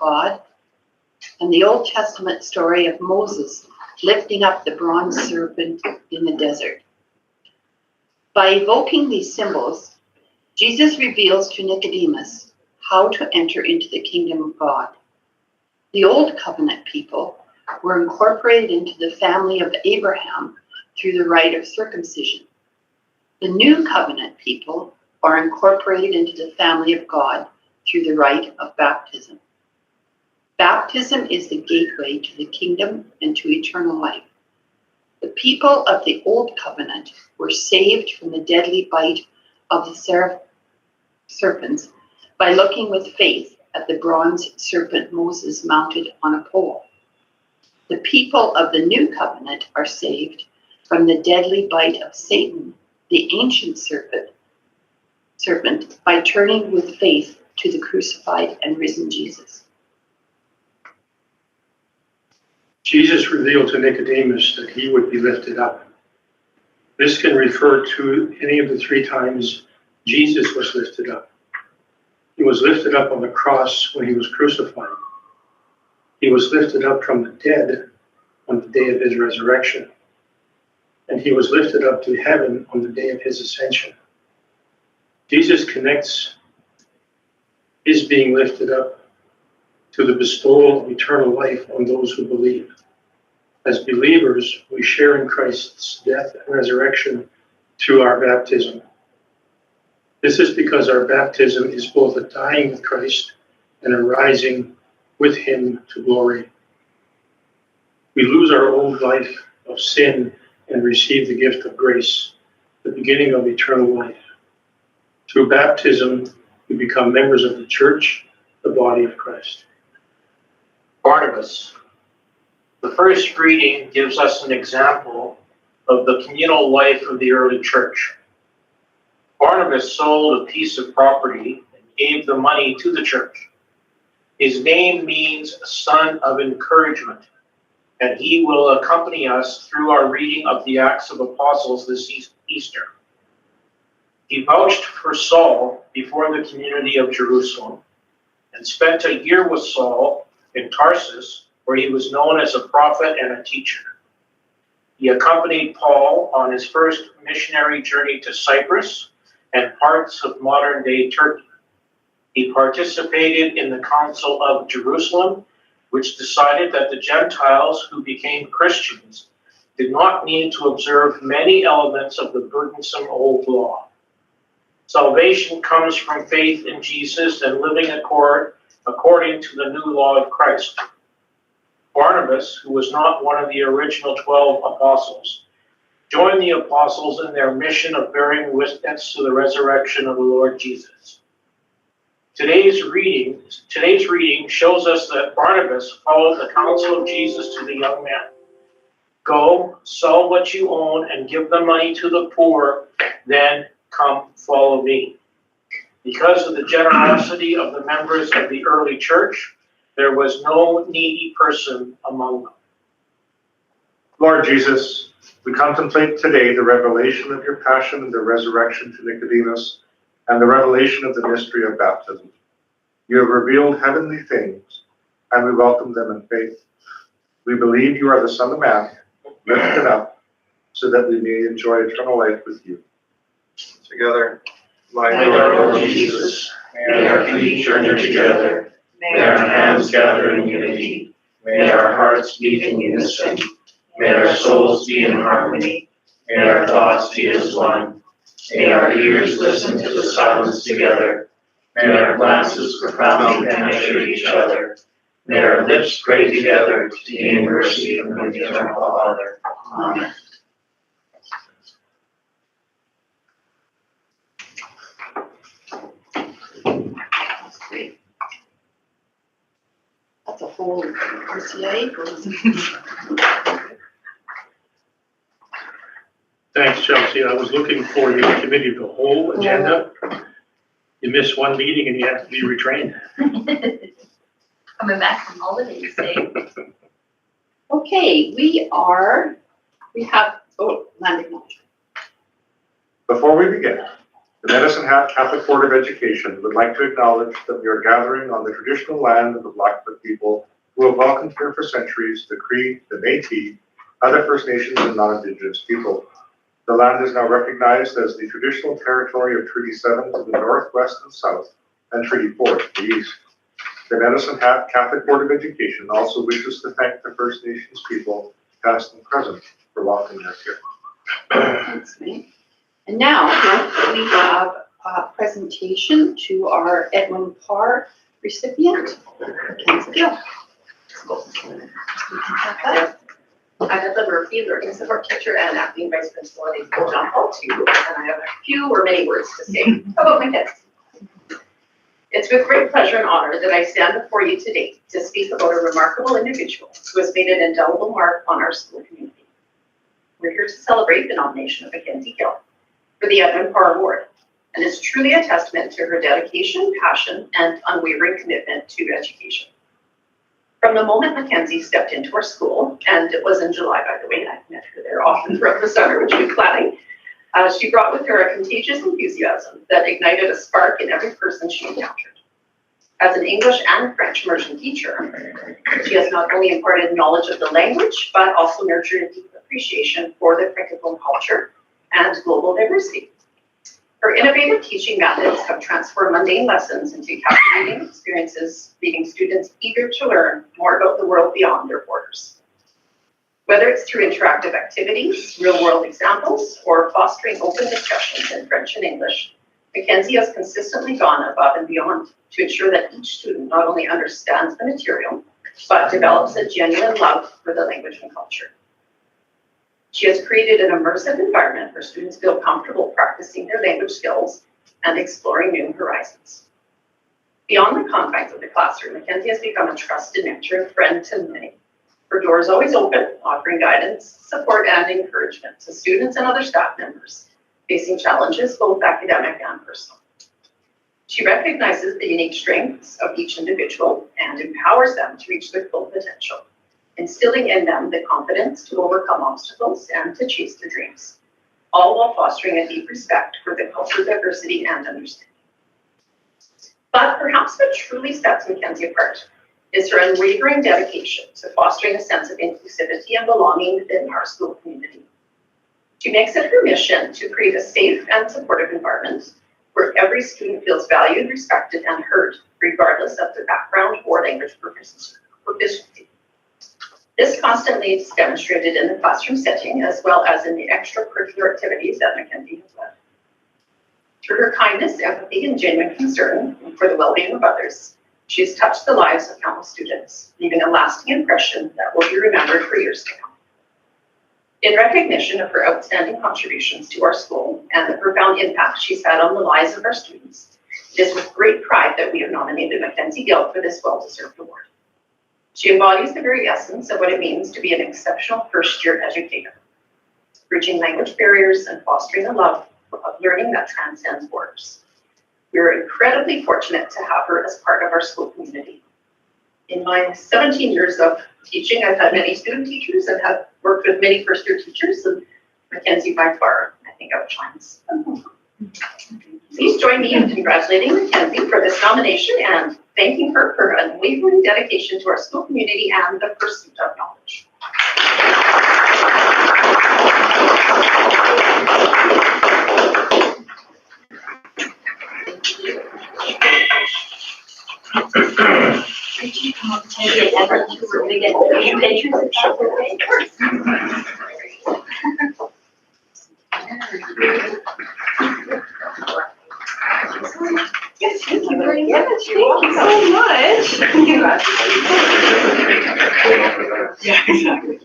God, and the Old Testament story of Moses lifting up the bronze serpent in the desert. By evoking these symbols, Jesus reveals to Nicodemus how to enter into the kingdom of God. The Old Covenant people were incorporated into the family of Abraham through the rite of circumcision. The New Covenant people are incorporated into the family of God through the rite of baptism. Baptism is the gateway to the kingdom and to eternal life. The people of the Old Covenant were saved from the deadly bite of the serpents by looking with faith at the bronze serpent Moses mounted on a pole. The people of the New Covenant are saved from the deadly bite of Satan, the ancient serpent, by turning with faith to the crucified and risen Jesus. Jesus revealed to Nicodemus that he would be lifted up. This can refer to any of the 3 times Jesus was lifted up. He was lifted up on the cross when he was crucified. He was lifted up from the dead on the day of his resurrection. And he was lifted up to heaven on the day of his ascension. Jesus connects his being lifted up to the bestowal of eternal life on those who believe. As believers, we share in Christ's death and resurrection through our baptism. This is because our baptism is both a dying with Christ and a rising with him to glory. We lose our old life of sin and receive the gift of grace, the beginning of eternal life. Through baptism, we become members of the church, the body of Christ. Barnabas. The first reading gives us an example of the communal life of the early church. Barnabas sold a piece of property and gave the money to the church. His name means son of encouragement, and he will accompany us through our reading of the Acts of Apostles this Easter. He vouched for Saul before the community of Jerusalem and spent a year with Saul in Tarsus, where he was known as a prophet and a teacher. He accompanied Paul on his first missionary journey to Cyprus and parts of modern-day Turkey. He participated in the Council of Jerusalem, which decided that the Gentiles who became Christians did not need to observe many elements of the burdensome old law. Salvation comes from faith in Jesus and living according to the new law of Christ. Barnabas, who was not one of the original 12 apostles, joined the apostles in their mission of bearing witness to the resurrection of the Lord Jesus. Today's reading shows us that Barnabas followed the counsel of Jesus to the young man. Go, sell what you own and give the money to the poor, then come follow me. Because of the generosity of the members of the early church, there was no needy person among them. Lord Jesus, we contemplate today the revelation of your passion and the resurrection to Nicodemus and the revelation of the mystery of baptism. You have revealed heavenly things, and we welcome them in faith. We believe you are the Son of Man, lifted up, so that we may enjoy eternal life with you. Together, My Lord Jesus, may our feet journey together, may our hands gather in unity, may our hearts beat in unison, may our souls be in harmony, may our thoughts be as one, may our ears listen to the silence together, may our glances profoundly penetrate each other, may our lips pray together to gain mercy from the eternal Father. Amen. Great. That's a whole RCIA program. Thanks, Chelsea. I was looking for the committee of the whole agenda. You missed one meeting and you have to be retrained. Coming back from holidays, Dave. Okay, we have, land acknowledgement. before we begin, The Medicine Hat Catholic Board of Education would like to acknowledge that we are gathering on the traditional land of the Blackfoot people who have welcomed here for centuries the Cree, the Métis, other First Nations, and non-Indigenous people. The land is now recognized as the traditional territory of Treaty 7 to the north, west, and south, and Treaty 4 to the east. The Medicine Hat Catholic Board of Education also wishes to thank the First Nations people, past and present, for welcoming us here. Thanks, Mike. And now we have a presentation to our Edwin Parr recipient, Mackenzie Gill. I'm Edna Murphy, learning support teacher and acting vice principal at April John Paul II, and I have a few or many words to say about my kids. It's with great pleasure and honor that I stand before you today to speak about a remarkable individual who has made an indelible mark on our school community. We're here to celebrate the nomination of Mackenzie Gill for the Edwin Parr Award, and it's truly a testament to her dedication, passion, and unwavering commitment to education. From the moment Mackenzie stepped into our school, and it was in July, by the way, and I've met her there often throughout the summer, which we're planning, she brought with her a contagious enthusiasm that ignited a spark in every person she encountered. As an English and French immersion teacher, she has not only imparted knowledge of the language, but also nurtured a deep appreciation for the Francophone culture and global diversity. Her innovative teaching methods have transformed mundane lessons into captivating experiences, leaving students eager to learn more about the world beyond their borders. Whether it's through interactive activities, real-world examples, or fostering open discussions in French and English, Mackenzie has consistently gone above and beyond to ensure that each student not only understands the material, but develops a genuine love for the language and culture. She has created an immersive environment where students feel comfortable practicing their language skills and exploring new horizons. Beyond the confines of the classroom, Mackenzie has become a trusted mentor and friend to many. Her door is always open, offering guidance, support, and encouragement to students and other staff members facing challenges, both academic and personal. She recognizes the unique strengths of each individual and empowers them to reach their full potential, instilling in them the confidence to overcome obstacles and to chase their dreams, all while fostering a deep respect for the cultural diversity and understanding. But perhaps what truly sets Mackenzie apart is her unwavering dedication to fostering a sense of inclusivity and belonging within our school community. She makes it her mission to create a safe and supportive environment where every student feels valued, respected, and heard, regardless of their background or language proficiency. This constantly is demonstrated in the classroom setting as well as in the extracurricular activities that Mackenzie has led. Through her kindness, empathy, and genuine concern for the well-being of others, she has touched the lives of countless students, leaving a lasting impression that will be remembered for years to come. In recognition of her outstanding contributions to our school and the profound impact she's had on the lives of our students, it is with great pride that we have nominated Mackenzie Gill for this well-deserved award. She embodies the very essence of what it means to be an exceptional first-year educator, bridging language barriers and fostering a love of learning that transcends borders. We are incredibly fortunate to have her as part of our school community. In my 17 years of teaching, I've had many student teachers and have worked with many first-year teachers, and Mackenzie by far, I think, outshines. Please join me in congratulating Mackenzie for this nomination and thanking her for her unwavering dedication to our school community and the pursuit of knowledge. Yes, thank you very much. Thank you so much. Yeah, exactly.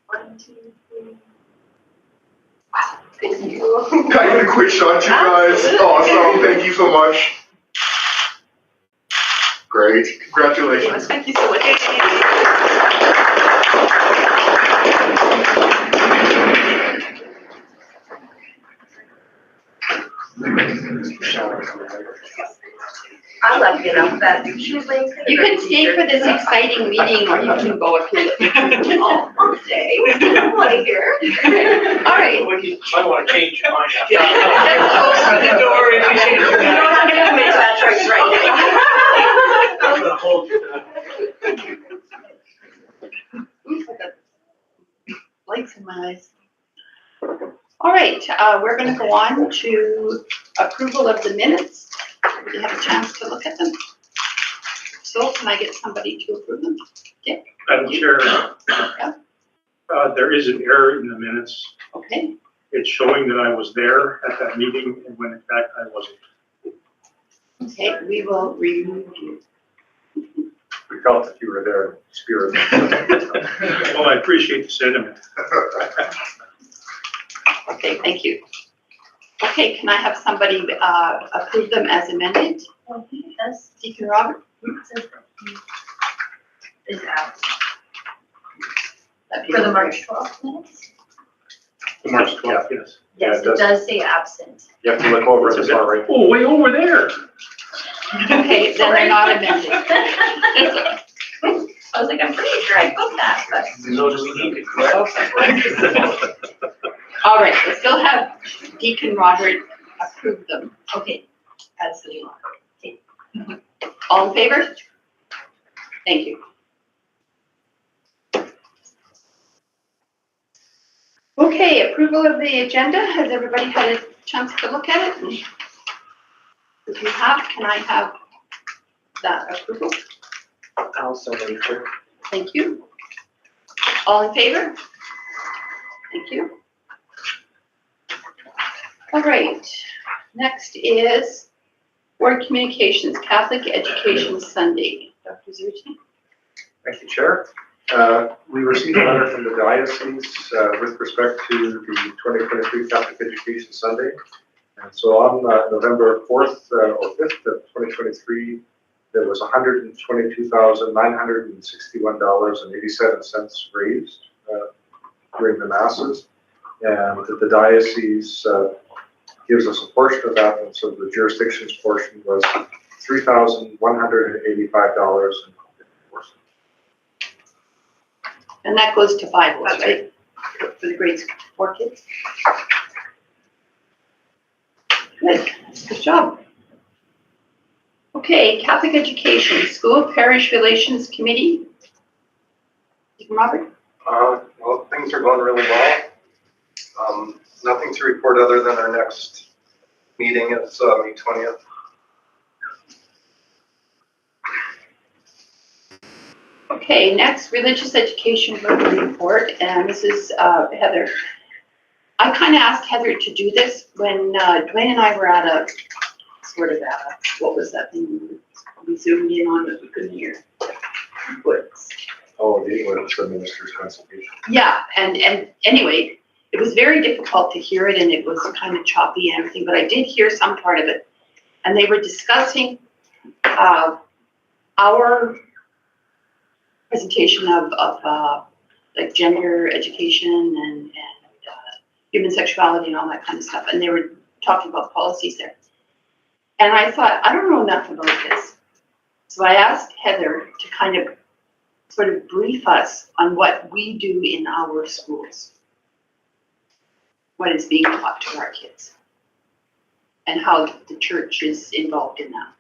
One, two, three. Wow, thank you. Can I get a quick shot, you guys? Awesome, thank you so much. Great, congratulations. Thank you so much. I like get up that she was like. You can stay for this exciting meeting, or you can go if you. Oh, I'll stay. I want to hear. All right. I want to change your mind. Open the door if you change your mind. You don't have to make that choice right now. I'm gonna hold you to that. Oops, I got lights in my eyes. All right, we're gonna go on to approval of the minutes. Did you have a chance to look at them? So can I get somebody to approve them? Madam Chair, there is an error in the minutes. Okay, It's showing that I was there at that meeting, and when in fact I wasn't. okay, we will remove you. We felt that you were there in spirit. Well, I appreciate the sentiment. Okay, thank you. Okay, can I have somebody approve them as amended? Well, he does, Deacon Robert? it says that he is out That'd be for the great. March 12th minutes. March 12th, yes. Yeah, Yes, it it does. does say absent. You have to look over at the far right. Oh, way over there. Okay, then they're not amended. I was like, I'm pretty sure I put that, but. So do we need to correct? All right, I still have Deacon Robert approve them Okay, as they are. All in favor? Thank you. Okay, approval of the agenda. Has everybody had a chance to look at it? If you have, can I have that approval? I'll send it for. Thank you. All in favor? Thank you. All right, next is Board Communications, Catholic Education Sunday. Dr. Zerti? Thank you, Chair. We received a letter from the diocese with respect to the 2023 Catholic Education Sunday. And so on November 4th or 5th of 2023, there was $122,961.87 raised during the masses. And the diocese gives us a portion of that, and so the jurisdiction's portion was $3,185.54. And that goes to Bibles, That's right? For the grade 4 kids? Good, good job. Okay, Catholic Education, School Parish Relations Committee. Deacon Robert? Well, things are going really well. Nothing to report other than our next meeting is May 20th. Okay, next, Religious Education Verbal Report, and this is Heather. I kind of asked Heather to do this when Dwayne and I were at a, sort of at a, what was that thing we zoomed in on that we couldn't hear? Woods. Oh, the English minister's consultation. Yeah, and anyway, it was very difficult to hear it, and it was kind of choppy and everything, but I did hear some part of it. And they were discussing our presentation of like gender education and human sexuality and all that kind of stuff. And they were talking about policies there. And I thought, I don't know enough about this. So I asked Heather to kind of sort of brief us on what we do in our schools. What is being taught to our kids. And how the church is involved in that.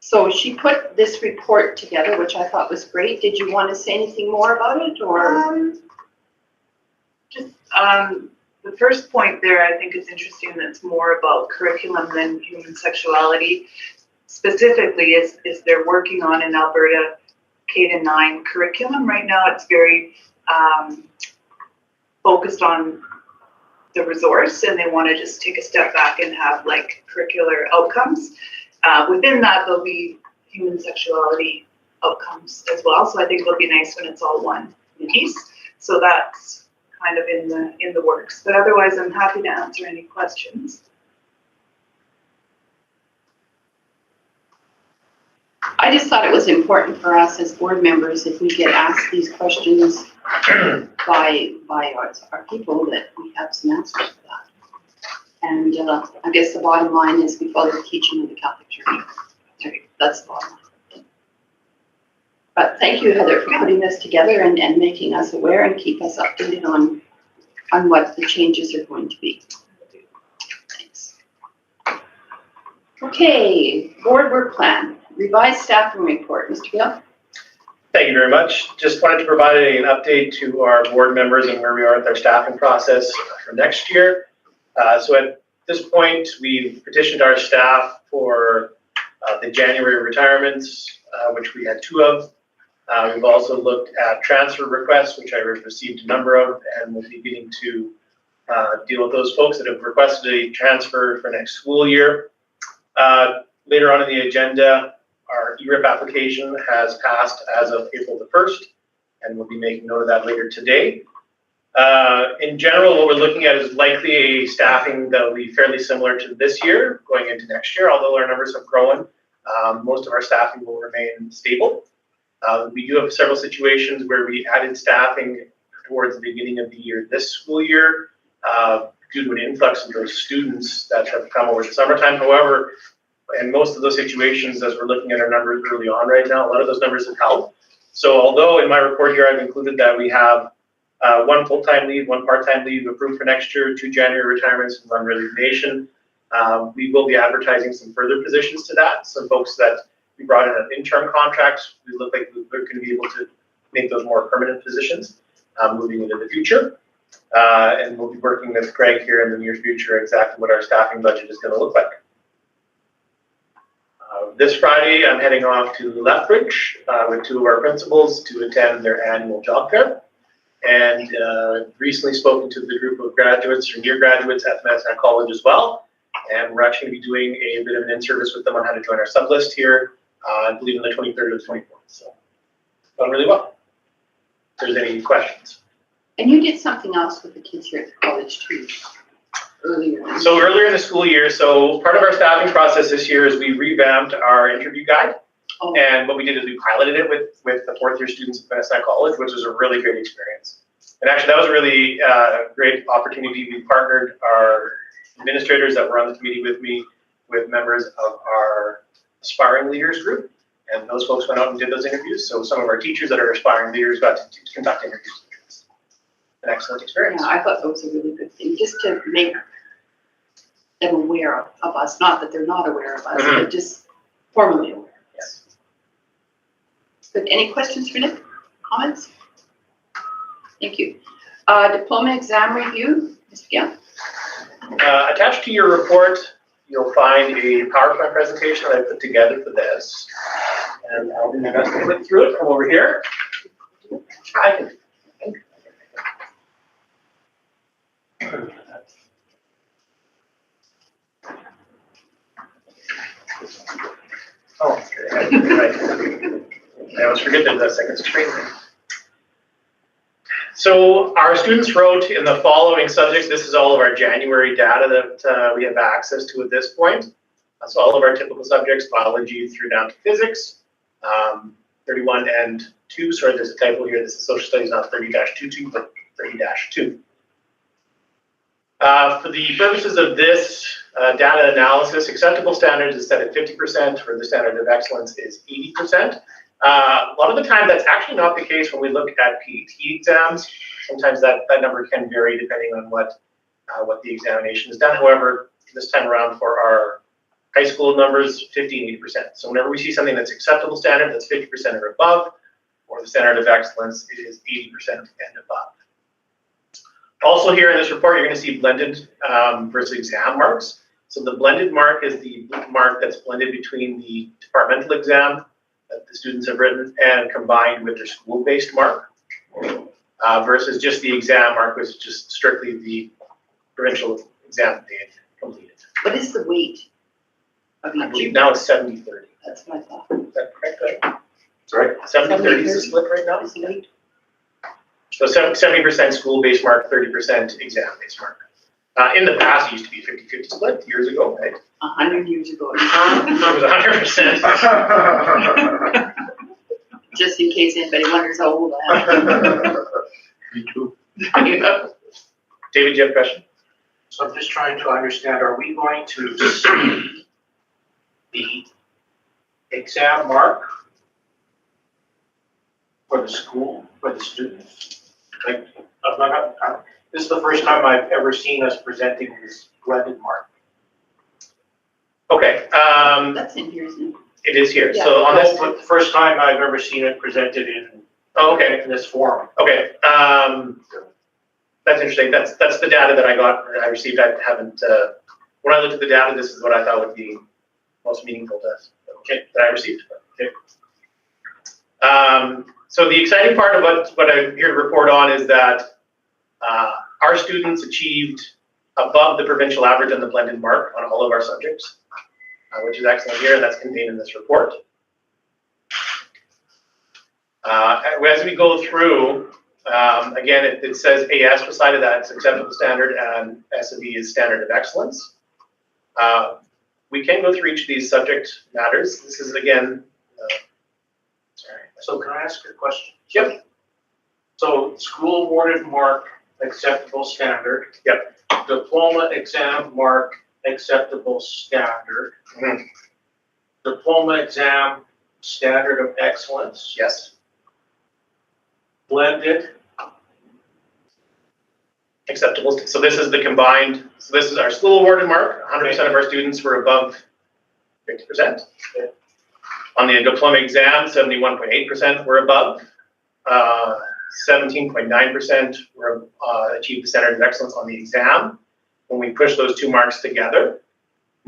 So she put this report together, which I thought was great. Did you want to say anything more about it, or? The first point there, I think is interesting. That's more about curriculum than human sexuality. Specifically, is they're working on in Alberta K-9 curriculum right now. It's very focused on the resource, and they want to just take a step back and have like curricular outcomes. Within that, there'll be human sexuality outcomes as well. So I think it'll be nice when it's all one piece. So that's kind of in the works. But otherwise, I'm happy to answer any questions. I just thought it was important for us as board members, if we get asked these questions by our people, that we have some answers for that. And I guess the bottom line is we follow the teaching of the Catholic Church. That's the bottom line. But thank you, Heather, for putting this together and making us aware and keep us updated on what the changes are going to be. Thanks. Okay, board work plan, revised staffing report. Mr. Gill? Thank you very much. Just wanted to provide an update to our board members and where we are with our staffing process for next year. So at this point, we've petitioned our staff for the January retirements, which we had 2 of. We've also looked at transfer requests, which I received a number of, and we'll be beginning to deal with those folks that have requested a transfer for next school year. Later on in the agenda, our ERIP application has passed as of April the 1st, and we'll be making note of that later today. In general, what we're looking at is likely a staffing that will be fairly similar to this year going into next year, although our numbers have grown. Most of our staffing will remain stable. We do have several situations where we added staffing towards the beginning of the year this school year due to an influx of those students that have come over the summertime. However, in most of those situations, as we're looking at our numbers early on right now, a lot of those numbers have held. So although in my report here I've included that we have 1 full-time leave, 1 part-time leave approved for next year, 2 January retirements, and 1 resignation, we will be advertising some further positions to that. Some folks that we brought in an interim contracts, we look like we're going to be able to make those more permanent positions moving into the future. And we'll be working with Greg here in the near future exactly what our staffing budget is going to look like. This Friday, I'm heading off to Lethbridge with 2 of our principals to attend their annual job fair. And recently spoken to the group of graduates or near graduates at Medicine College as well. And we're actually going to be doing a bit of an in-service with them on how to join our sub-list here, I believe on the 23rd or the 24th. So, going really well. If there's any questions. And you did something else with the kids here at the college too, earlier. So earlier in the school year, so part of our staffing process this year is we revamped our interview guide. Oh. And what we did is we piloted it with the 4th year students at Medicine College, which was a really great experience. And actually that was a really great opportunity. We partnered our administrators that were on the committee with me with members of our aspiring leaders group. And those folks went out and did those interviews. So some of our teachers that are aspiring leaders got to conduct interviews. An excellent experience. Yeah, I thought that was a really good thing, just to make them aware of us. Not that they're not aware of us, but just formally aware. Yes. But any questions for Nick? Comments? Thank you. Diploma exam review, Mr. Gill. Attached to your report, you'll find a PowerPoint presentation that I put together for this. And I'll do my best to click through it from over here. I can. Oh, right. I always forget there's that second screen. So our students wrote in the following subjects. This is all of our January data that we have access to at this point. So all of our typical subjects, biology through down to physics. 31 and 2, sorry, there's a typo here. This is social studies, not 30-22, but 30-2. For the purposes of this data analysis, acceptable standards is set at 50%, or the standard of excellence is 80%. A lot of the time that's actually not the case when we look at PET exams. Sometimes that number can vary depending on what the examination is done. However, this time around for our high school numbers, 50 and 80%. So whenever we see something that's acceptable standard, that's 50% or above, or the standard of excellence is 80% and above. Also here in this report, you're going to see blended versus exam marks. So the blended mark is the mark that's blended between the departmental exam that the students have written and combined with their school-based mark versus just the exam mark, which is just strictly the provincial exam that they had completed. What is the weight of I each? believe now it's 70-30. That's what I thought. Is that correct? Sorry? 70-30 is the split right now? Is the weight? So 70% school-based mark, 30% exam-based mark. In the past, it used to be 50-50 split years ago, right? 100 years ago. It was 100%. Just in case anybody wonders how old I am. Me too. David, do you have a question? So I'm just trying to understand, are we going to see the exam mark for the school, for the students. Like, this is the first time I've ever seen us presenting this blended mark. Okay, That's in here, isn't it? it is here. Yeah. So on this, The first time I've ever seen it presented in, oh, okay, in this forum. okay. That's interesting. That's the data that I got, or I received. I haven't, when I looked at the data, this is what I thought would be most meaningful to us. Okay, that I received. Okay. So the exciting part of what I'm here to report on is that our students achieved above the provincial average on the blended mark on all of our subjects, which is excellent here, and that's contained in this report. As we go through, again, it says AS beside of that, it's acceptable standard, and S&B is standard of excellence. We can go through each of these subject matters. This is again, sorry. So can I ask a question? Yep. So school awarded mark, acceptable standard. Yep. Diploma exam mark, acceptable standard. Mhm. Diploma exam, standard of excellence. Yes. Blended, Acceptable. So this is the combined, so this is our school awarded mark. 100% of our students were above 50%. On the diploma exam, 71.8% were above. 17.9% were achieved the standard of excellence on the exam. When we push those two marks together,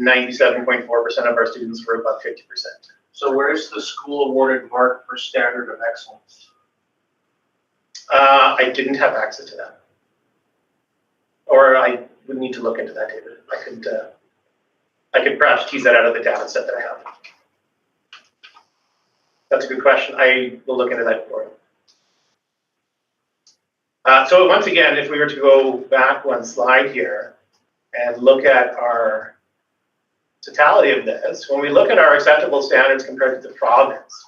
97.4% of our students were above 50%. so where's the school awarded mark for standard of excellence? I didn't have access to that. Or I would need to look into that, David. I could perhaps tease that out of the data set that I have. That's a good question. I will look into that for you. So once again, if we were to go back one slide here and look at our totality of this, when we look at our acceptable standards compared to the province,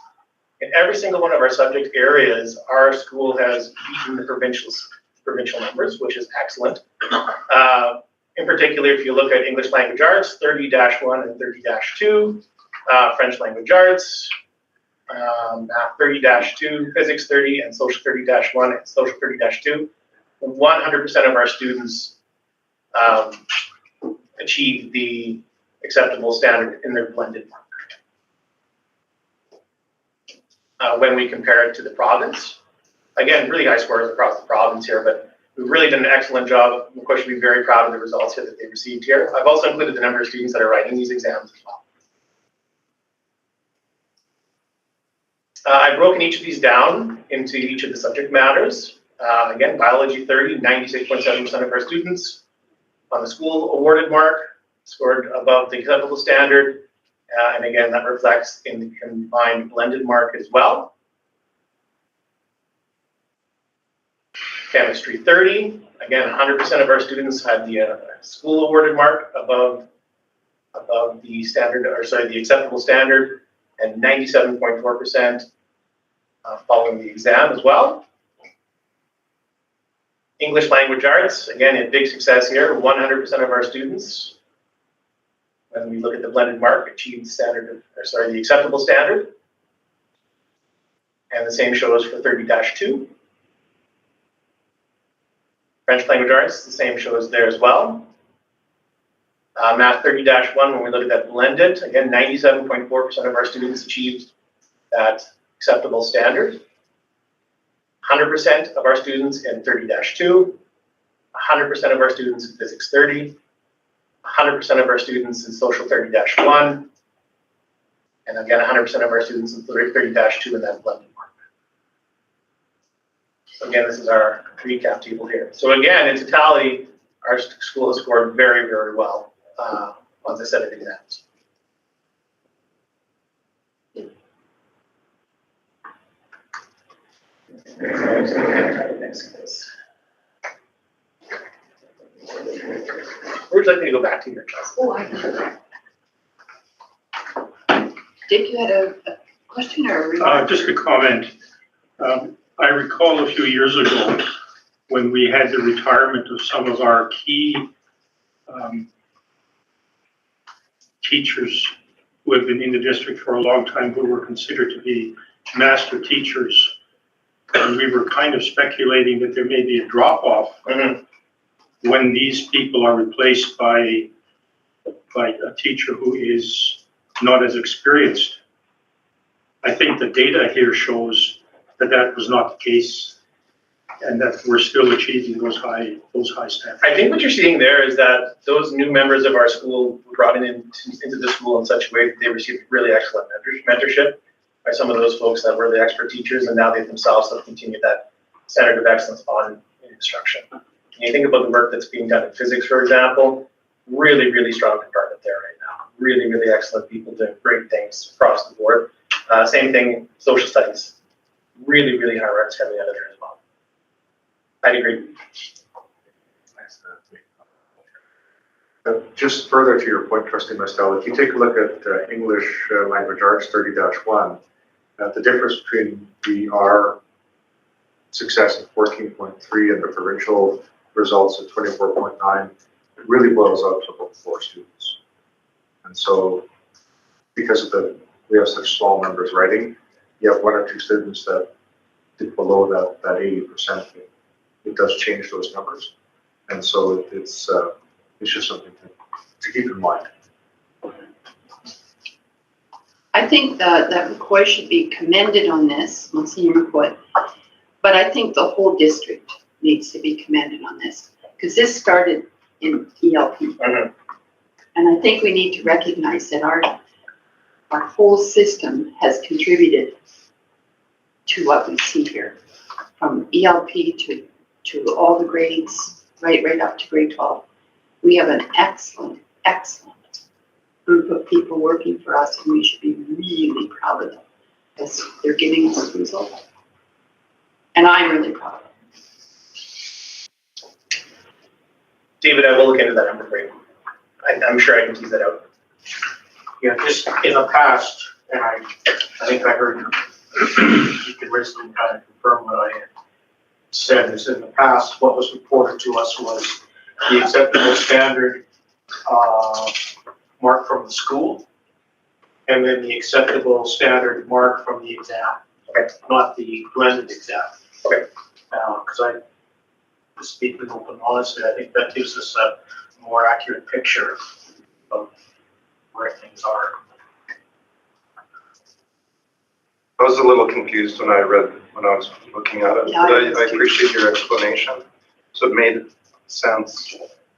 in every single one of our subject areas, our school has beaten the provincial numbers, which is excellent. In particular, if you look at English language arts, 30-1 and 30-2, French language arts, math 30-2, physics 30, and social 30-1 and social 30-2. 100% of our students achieve the acceptable standard in their blended mark. When we compare it to the province, again, really high scores across the province here, but we've really done an excellent job. Of course, we're very proud of the results here that they received here. I've also included the number of students that are writing these exams as well. I've broken each of these down into each of the subject matters. Again, biology 30, 96.7% of our students on the school awarded mark scored above the acceptable standard. And again, that reflects in the combined blended mark as well. Chemistry 30, again, 100% of our students had the school awarded mark above the standard, or sorry, the acceptable standard, and 97.4% following the exam as well. English language arts, again, a big success here. 100% of our students, when we look at the blended mark, achieved the standard, or sorry, the acceptable standard. And the same shows for 30-2. French language arts, the same shows there as well. Math 30-1, when we look at that blended, again, 97.4% of our students achieved that acceptable standard. 100% of our students in 30-2, 100% of our students in physics 30, 100% of our students in social 30-1, and again, 100% of our students in 30-2 in that blended mark. So again, this is our recap table here. So again, in totality, our school has scored very, very well on this set of exams. Where would you like me to go back to your class? Oh, Dick, you had a question or a remark? Just a comment. I recall a few years ago when we had the retirement of some of our key teachers who have been in the district for a long time who were considered to be master teachers. And we were kind of speculating that there may be a drop-off when these people are replaced by a teacher who is not as experienced. I think the data here shows that that was not the case, and that we're still achieving those high standards. I think what you're seeing there is that those new members of our school were brought into the school in such a way that they received really excellent mentorship by some of those folks that were the expert teachers, and now they themselves have continued that standard of excellence on instruction. And you think about the work that's being done in physics, for example, really, really strong department there right now. Really, really excellent people doing great things across the board. Same thing, social studies. Really, really high marks coming out of there as well. I'd agree. Just further to your point, Trustee Mestel, if you take a look at English Language Arts 30-1, the difference between the R success of 14.3 and the provincial results of 24.9, it really boils out to about 4 students. And so, because of we have such small numbers writing, you have 1 or 2 students that did below that 80%. It does change those numbers. And so it's just something to keep in mind. I think that McCoy should be commended on this, Monsignor McCoy, but I think the whole district needs to be commended on this, because this started in ELP. And I think we need to recognize that our whole system has contributed to what we see here, from ELP to all the grades, right up to grade 12. We have an excellent group of people working for us, and we should be really proud of them as they're giving us the result. And I'm really proud of them. David, I will look into that number for you. I'm sure I can tease that out. Yeah, just in the past, and I think I heard you can basically kind of confirm what I had said, is in the past, what was reported to us was the acceptable standard mark from the school, and then the acceptable standard mark from the exam, not the blended exam. Okay. Because speaking open honestly, I think that gives us a more accurate picture of where things are. I was a little confused when I was looking at it, Yeah, but I was I too. appreciate your explanation. So it made sense,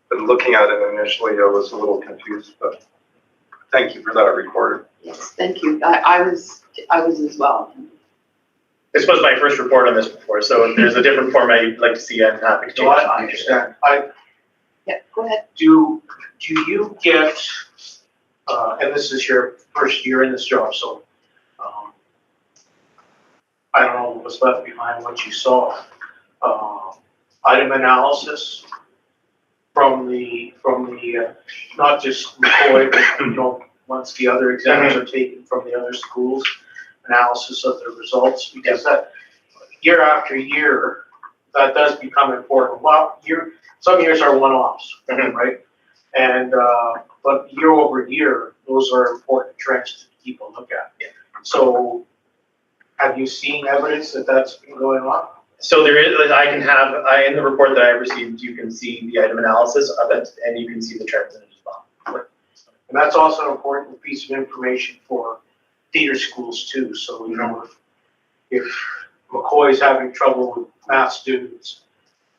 but looking at it initially, I was a little confused, but thank you for that report. Yes, thank you. I was as well. This was my first report on this before, so if there's a different format you'd like to see, I'm happy to change So it. I understand. Yeah, go ahead. Do you get, and this is your first year in this job, so I don't know what was left behind what you saw. Item analysis from the not just McCoy, but once the other exams are taken from the other schools, analysis of the results, because that year after year, that does become important. Well, some years are one-offs, right? And but year over year, those are important trends to keep a look at. So, have you seen evidence that that's been going on? So there is, in the report that I received, you can see the item analysis of it, and you can see the trends in it as well. And that's also an important piece of information for theater schools too. So, you know, if McCoy's having trouble with math students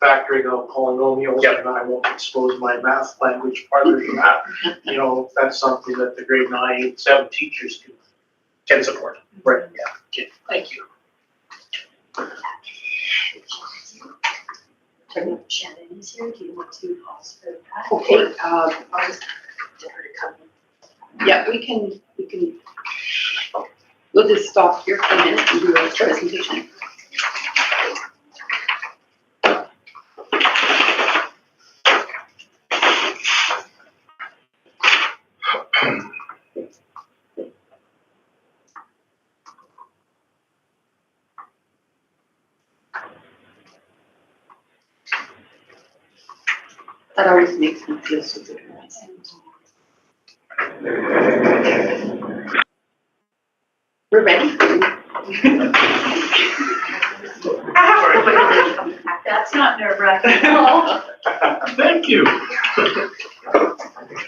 factoring out polynomials, and I won't expose my math language farther than that, you know, that's something that the grade 9, 8, 7 teachers Can support. Right, yeah. Okay, thank you. Shannon is here, do you want to pause for that? Okay, I'll just get her to come in. yeah, we can, we'll just stop here for a minute and do a presentation. That always makes me feel so good when I say it. We're ready. That's not nerve-wracking at all. Thank you.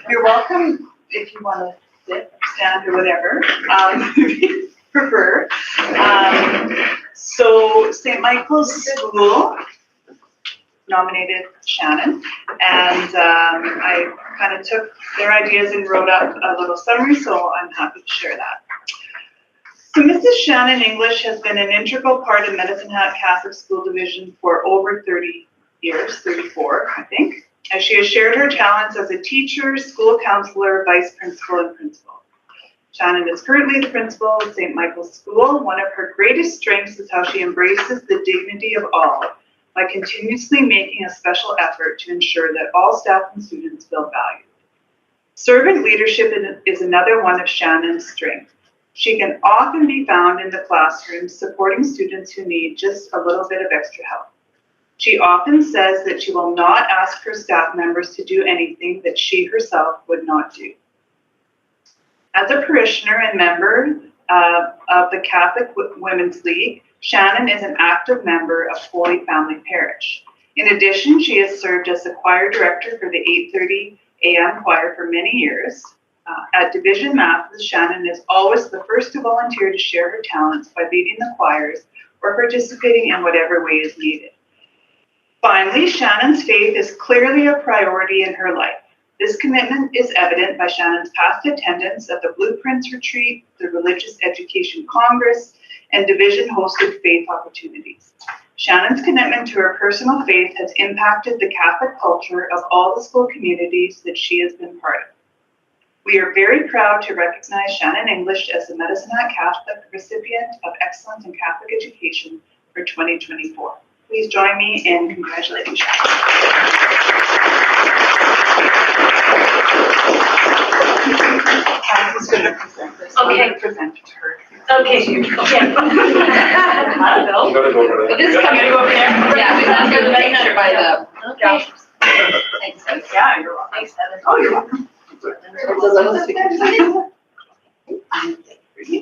You're welcome if you want to sit, stand, or whatever, if you prefer. So St. Michael's School nominated Shannon, and I kind of took their ideas and wrote up a little summary, so I'm happy to share that. So Mrs. Shannon English has been an integral part of Medicine Hat Catholic School Division for over 30 years, 34, I think, as she has shared her talents as a teacher, school counselor, vice principal, and principal. Shannon is currently the principal of St. Michael's School. One of her greatest strengths is how she embraces the dignity of all by continuously making a special effort to ensure that all staff and students feel valued. Servant leadership is another one of Shannon's strengths. She can often be found in the classroom supporting students who need just a little bit of extra help. She often says that she will not ask her staff members to do anything that she herself would not do. As a parishioner and member of the Catholic Women's League, Shannon is an active member of Holy Family Parish. In addition, she has served as the choir director for the 8:30 a.m. choir for many years. At Division Masses, Shannon is always the first to volunteer to share her talents by leading the choirs or participating in whatever way is needed. Finally, Shannon's faith is clearly a priority in her life. This commitment is evident by Shannon's past attendance at the Blueprints Retreat, the Religious Education Congress, and Division-hosted faith opportunities. Shannon's commitment to her personal faith has impacted the Catholic culture of all the school communities that she has been part of. We are very proud to recognize Shannon English as the Medicine Hat Catholic recipient of Excellence in Catholic Education for 2024. Please join me in congratulating Shannon. Who's going to present this? Okay. I'm going to present it to her. Okay. I don't know. You gotta go over there. This is coming to go over there? Yeah, that's good to make sure by the. Okay. Thanks. Yeah, you're welcome. Thanks, Heather. Oh, you're welcome. You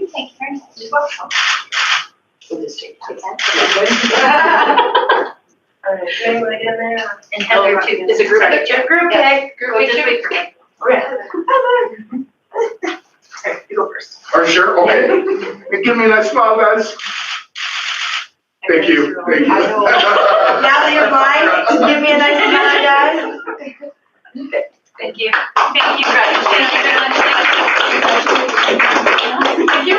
take care. You're welcome. We'll just take it. All right, anybody in there? And Heather too. It's a group picture. Group pic. Group Just picture. wait for me. Okay, you go first. Are you sure? Okay. Hey, give me that smile, guys. Thank you. Thank you. I know. Now that you're blind, just give me a nice smile, guys. Thank you. Thank you, guys. Thank you very much. Thank you.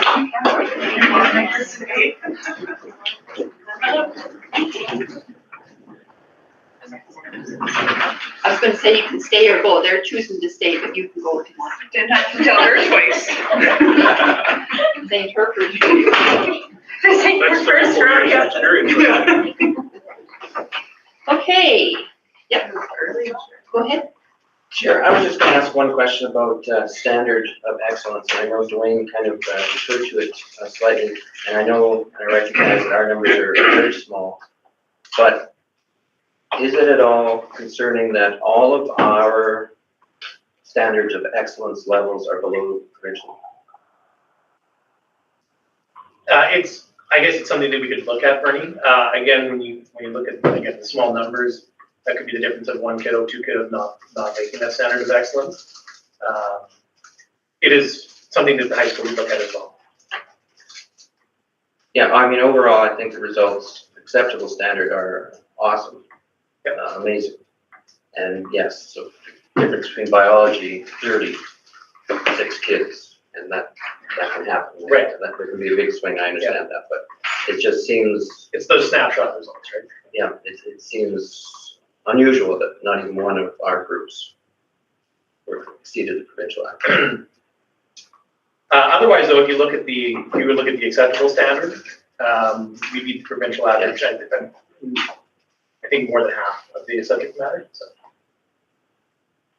I was going to say you can stay or go. They're choosing to stay, but you can go if you want. Didn't have to tell her twice. They interpret. This ain't your first rodeo. Okay. Yep. Go ahead. Sure, I was just gonna ask one question about standard of excellence, and I know Dwayne kind of referred to it slightly, and I know, and I recognize that our numbers are very small, but is it at all concerning that all of our standards of excellence levels are below provincial? I guess it's something that we could look at, Bernie. Again, when you look at, again, the small numbers, that could be the difference of one kiddo, two kiddos not making that standard of excellence. It is something that the high school would look at as well. Yeah, I mean, overall, I think the results, acceptable standard, are awesome, amazing. And yes, so the difference between biology, 36 kids, and that can happen. Right. That can be a big swing, I understand that, but it just seems, It's those snapshot results, right? yeah, it seems unusual that not even one of our groups exceeded the provincial average. Otherwise, though, if you would look at the acceptable standard, we beat the provincial average. I think more than half of the subject matter. So,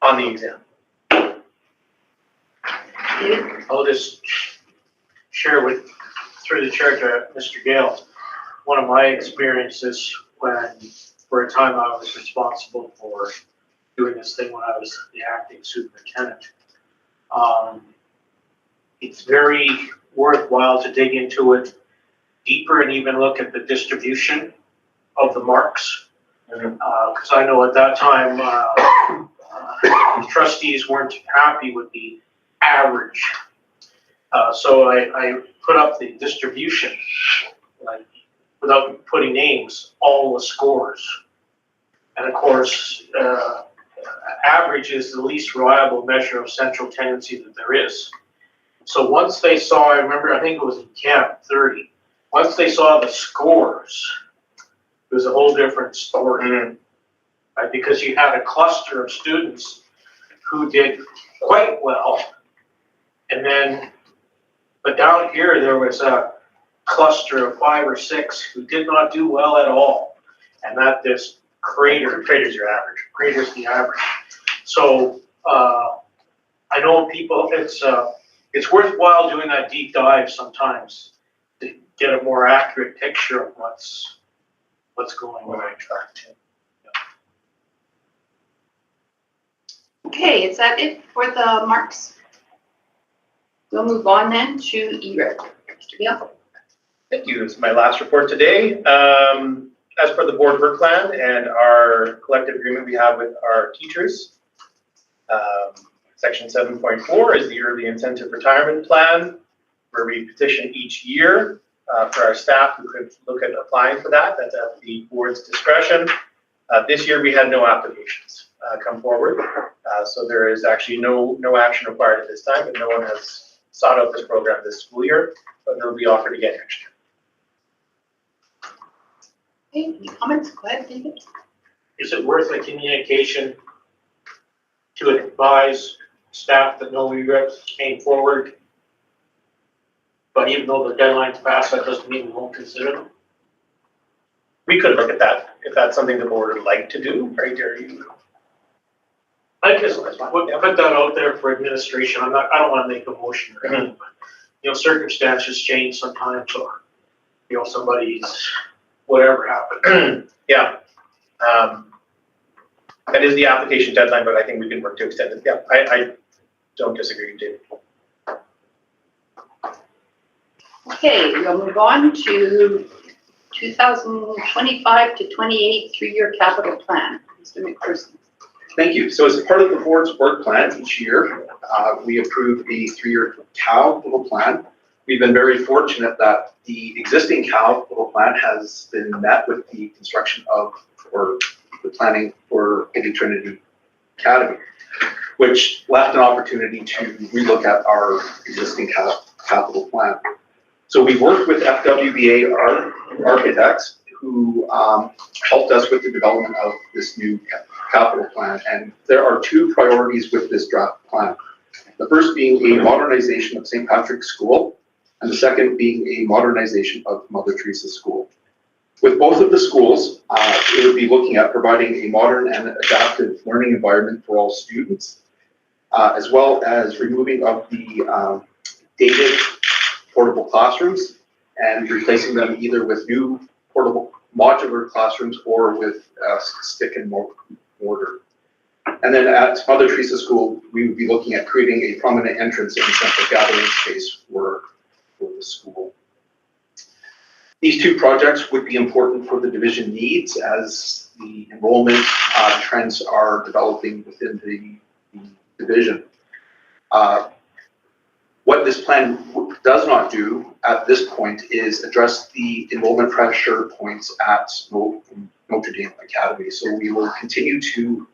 on the exam. I'll just share through the chair to Mr. Gale, one of my experiences when, for a time, I was responsible for doing this thing when I was the acting superintendent. It's very worthwhile to dig into it deeper and even look at the distribution of the marks. Because I know at that time, the trustees weren't happy with the average. So I put up the distribution, like, without putting names, all the scores. And of course, average is the least reliable measure of central tendency that there is. So once they saw, I think it was in Camp 30, once they saw the scores, it was a whole different story. Right? Because you had a cluster of students who did quite well, and then, but down here there was a cluster of 5 or 6 who did not do well at all, and that just craters your average. Craters the average. So I know people. It's worthwhile doing that deep dive sometimes to get a more accurate picture of what's going on. Okay, is that it for the marks? We'll move on then to ERIP. Mr. Beal. Thank you. This is my last report today. As per the board work plan and our collective agreement we have with our teachers, Section 7.4 is the early incentive retirement plan, where we petition each year for our staff who could look at applying for that. That's at the board's discretion. This year we had no applications come forward, so there is actually no action required at this time, but no one has sought out this program this school year, but it'll be offered again next year. Okay, any comments? Go ahead, David. Is it worth a communication to advise staff that no regrets came forward? But even though the deadline's passed, that doesn't mean we won't consider them. We could look at that if that's something the board would like to do, right? I just put that out there for administration. I don't want to make a motion or anything, but circumstances change sometimes, or somebody's whatever happened. Yeah. That is the application deadline, but I think we can work to extend it. Yeah, I don't disagree, David. Okay, we'll move on to 2025 to 28 3-year capital plan. Mr. McPherson. Thank you. So as part of the board's work plan each year, we approve a 3-year capital plan. We've been very fortunate that the existing capital plan has been met with the construction of, or the planning for Holy Trinity Academy, which left an opportunity to relook at our existing capital plan. So we worked with FWBA architects who helped us with the development of this new capital plan. And there are 2 priorities with this draft plan. The first being a modernization of St. Patrick's School, and the second being a modernization of Mother Teresa School. With both of the schools, it would be looking at providing a modern and adaptive learning environment for all students, as well as removing of the dated portable classrooms and replacing them either with new portable modular classrooms or with stick and mortar. And then at Mother Teresa School, we would be looking at creating a prominent entrance and central gathering space for the school. These 2 projects would be important for the division needs as the enrollment trends are developing within the division. What this plan does not do at this point is address the enrollment pressure points at Notre Dame Academy. So we will continue to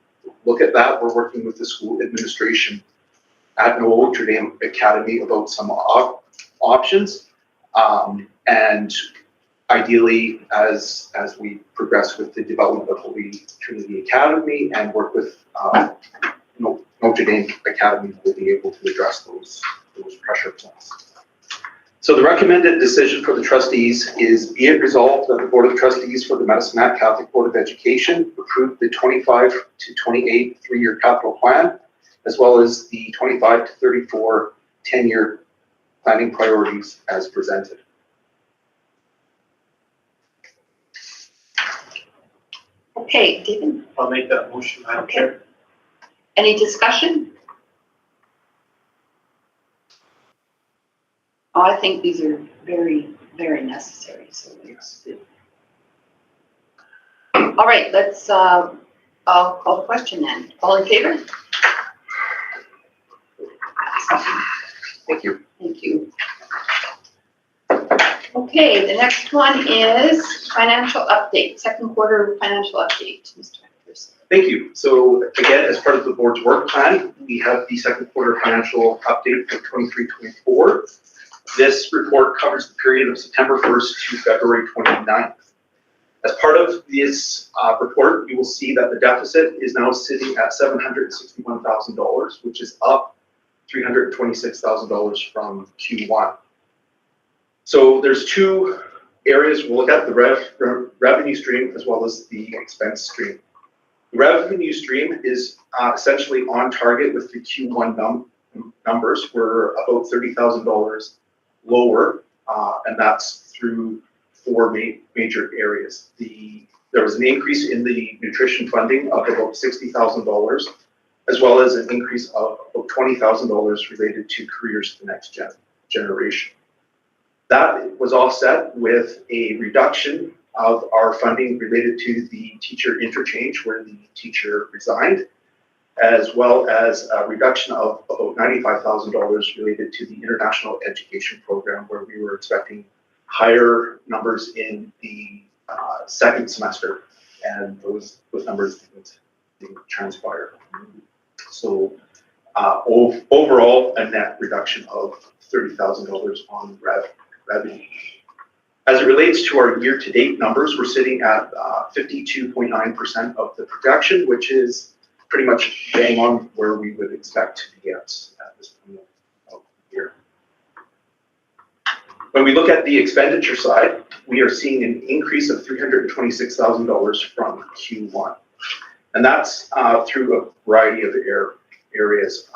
look at that. We're working with the school administration at Notre Dame Academy about some options. And ideally, as we progress with the development of Holy Trinity Academy and work with Notre Dame Academy, we'll be able to address those pressure points. So the recommended decision for the trustees is, be it resolved that the Board of Trustees for the Medicine Hat Catholic Board of Education approve the 25 to 28 3-year capital plan, as well as the 25 to 34 10-year planning priorities as presented. Okay, David. I'll make that motion, Madam Chair. Any discussion? I think these are very, very necessary, so it's good. All right, let's, I'll call the question then. All in favor? Thank you. Thank you. Okay, the next one is financial update, second quarter financial update, Mr. Anderson. Thank you. So again, as part of the board's work plan, we have the second quarter financial update for 23-24. This report covers the period of September 1st to February 29th. As part of this report, you will see that the deficit is now sitting at $761,000, which is up $326,000 from Q1. So there's two areas we'll look at, the revenue stream as well as the expense stream. The revenue stream is essentially on target with the Q1 numbers. We're about $30,000 lower, and that's through four major areas. There was an increase in the nutrition funding of about $60,000, as well as an increase of about $20,000 related to Careers to the Next Generation. That was offset with a reduction of our funding related to the teacher interchange where the teacher resigned, as well as a reduction of about $95,000 related to the international education program where we were expecting higher numbers in the second semester, and those numbers didn't transpire. So overall, a net reduction of $30,000 on revenue. As it relates to our year-to-date numbers, we're sitting at 52.9% of the projection, which is pretty much bang on where we would expect to be at this point of the year. When we look at the expenditure side, we are seeing an increase of $326,000 from Q1. And that's through a variety of areas.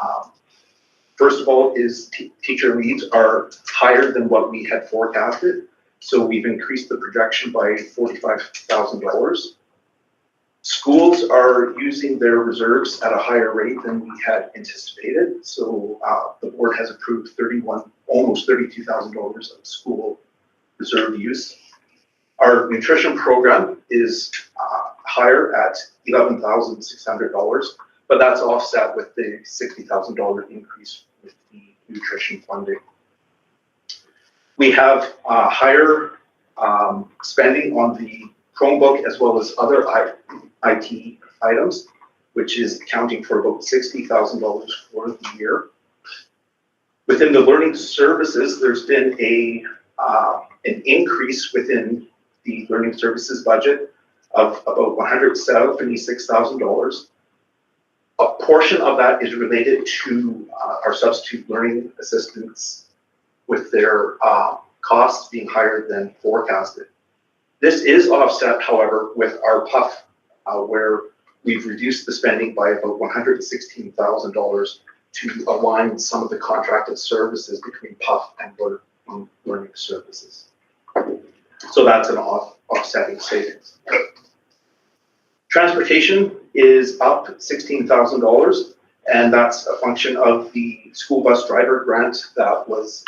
First of all, is teacher leads are higher than what we had forecasted. So we've increased the projection by $45,000. Schools are using their reserves at a higher rate than we had anticipated. So the board has approved almost $32,000 of school reserve use. Our nutrition program is higher at $11,600, but that's offset with the $60,000 increase with the nutrition funding. We have higher spending on the Chromebook as well as other IT items, which is accounting for about $60,000 for the year. Within the learning services, there's been an increase within the learning services budget of about $176,000. A portion of that is related to our substitute learning assistants with their costs being higher than forecasted. This is offset, however, with our PUF, where we've reduced the spending by about $116,000 to align some of the contracted services between PUF and learning services. So that's an offsetting savings. Transportation is up $16,000, and that's a function of the school bus driver grant that was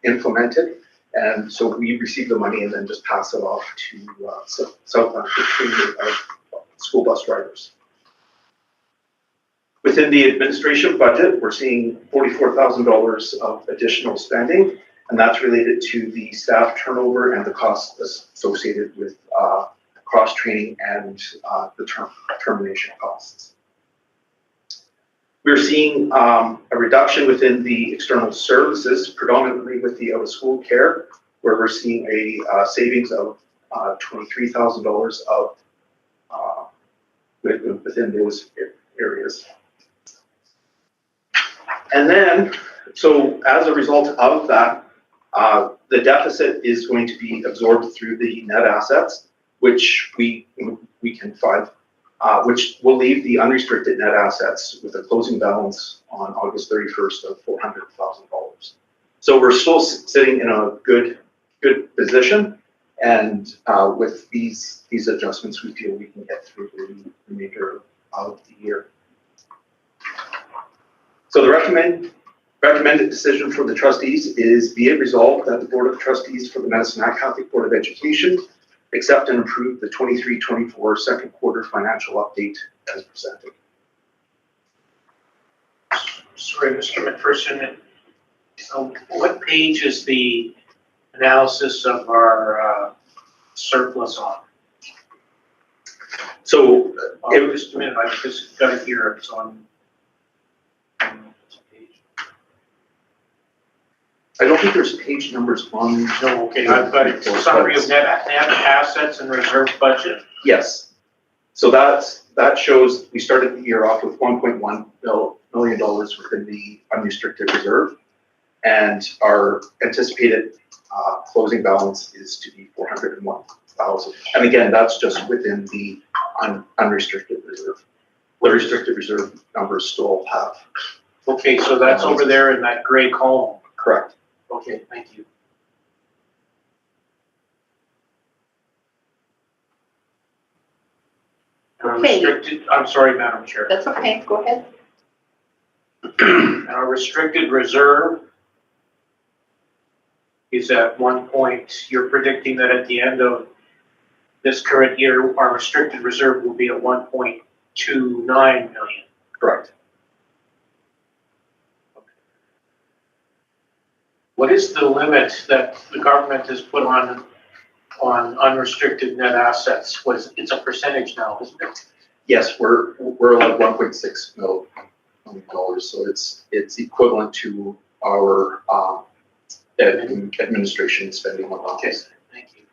implemented. And so we receive the money and then just pass it off to Southland school bus drivers. Within the administration budget, we're seeing $44,000 of additional spending, and that's related to the staff turnover and the costs associated with cross-training and the termination costs. We're seeing a reduction within the external services, predominantly with the out-of-school care, where we're seeing a savings of $23,000 of within those areas. And then, so as a result of that, the deficit is going to be absorbed through the net assets, which we can fund, which will leave the unrestricted net assets with a closing balance on August 31st of $400,000. So we're still sitting in a good position, and with these adjustments, we feel we can get through the remainder of the year. So the recommended decision for the trustees is be it resolved that the Board of Trustees for the Medicine Hat Catholic Board of Education accept and approve the 23-24 second quarter financial update as presented. Sorry, Mr. McPherson, what page is the analysis of our surplus on? So, Just a minute, I just got it here, it's on. I don't think there's page numbers on. No, okay, I've got it, summary of net assets and reserve budget. Yes. So that shows we started the year off with $1.1 million within the unrestricted reserve, and our anticipated closing balance is to be $401,000. And again, that's just within the unrestricted reserve. The restricted reserve numbers still have. Okay, so that's over there in that gray column. Correct. Okay, thank you. Okay. I'm sorry, Madam Chair. That's okay, go ahead. Our restricted reserve is at 1 point. You're predicting that at the end of this current year, our restricted reserve will be at 1.29 million. Correct. What is the limit that the government has put on unrestricted net assets? It's a percentage now, isn't it? Yes, we're allowed $1.6 million, so it's equivalent to our administration spending on Okay, office. thank you.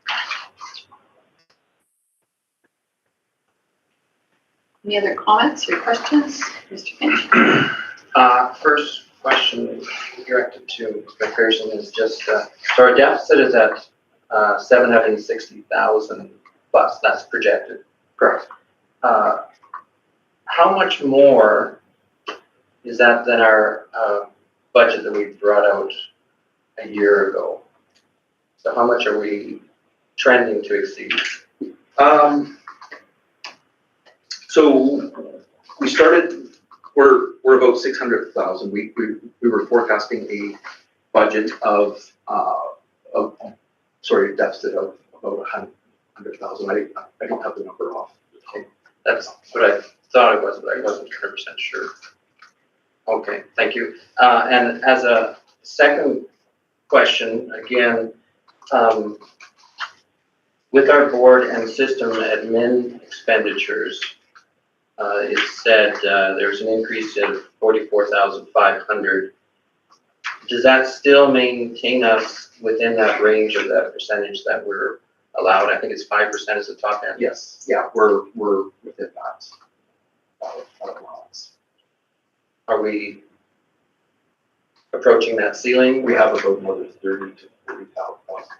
Any other comments or questions, Mr. Finch? First question directed to McPherson is just, so our deficit is at 760,000 plus, that's projected. Correct. How much more is that than our budget that we brought out a year ago? So how much are we trending to exceed? So we started. We're about 600,000. We were forecasting a budget of deficit of about 100,000. I don't have the number off. Okay. That's what I thought it was, but I wasn't 100% sure. Okay, thank you. And as a second question, again, with our board and system admin expenditures, it said there's an increase of 44,500. Does that still maintain us within that range of that percentage that we're allowed? I think it's 5% is the top end. Yes. Yeah, we're within that allowance. Are we approaching that ceiling? We have about another 30 to 40,000 left.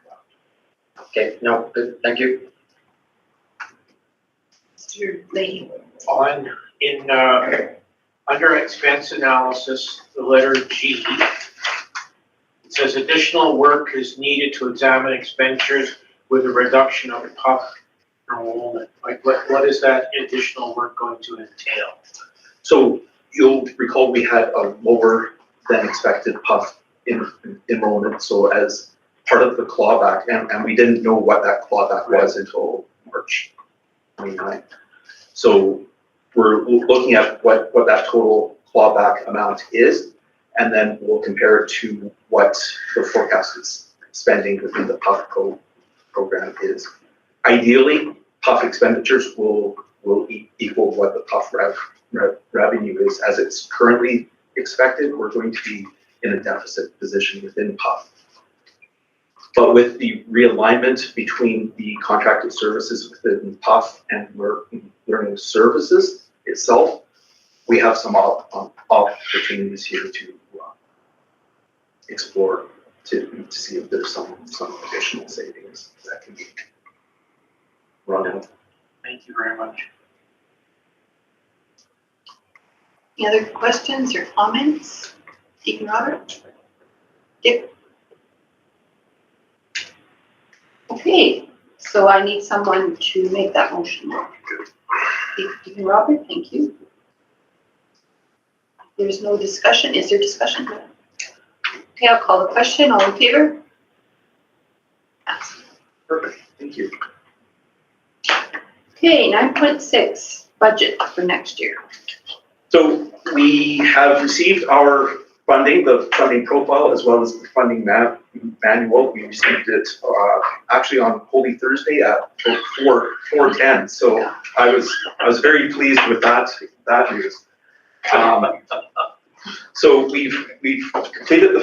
Okay, no, good, thank you. Mr. Leahy. Under expense analysis, the letter G, it says additional work is needed to examine expenditures with a reduction of PUF enrollment. Like what is that additional work going to entail? So you'll recall we had a lower than expected PUF enrollment. So as part of the clawback, and we didn't know what that clawback was until March 29th. So we're looking at what that total clawback amount is, and then we'll compare it to what the forecasted spending within the PUF program is. Ideally, PUF expenditures will equal what the PUF revenue is. As it's currently expected, we're going to be in a deficit position within PUF. But with the realignment between the contracted services within PUF and learning services itself, we have some opportunities here to explore to see if there's some additional savings that can be run out. Thank you very much. Any other questions or comments? Deacon Robert? Dick? Okay, so I need someone to make that motion. Deacon Robert, thank you. There's no discussion. Is there discussion? Okay, I'll call the question. All in favor? Perfect, thank you. Okay, 9.6, budget for next year. So we have received our funding, the funding profile, as well as the funding manual. We received it actually on Holy Thursday at 4:10. So I was very pleased with that news. So we've completed the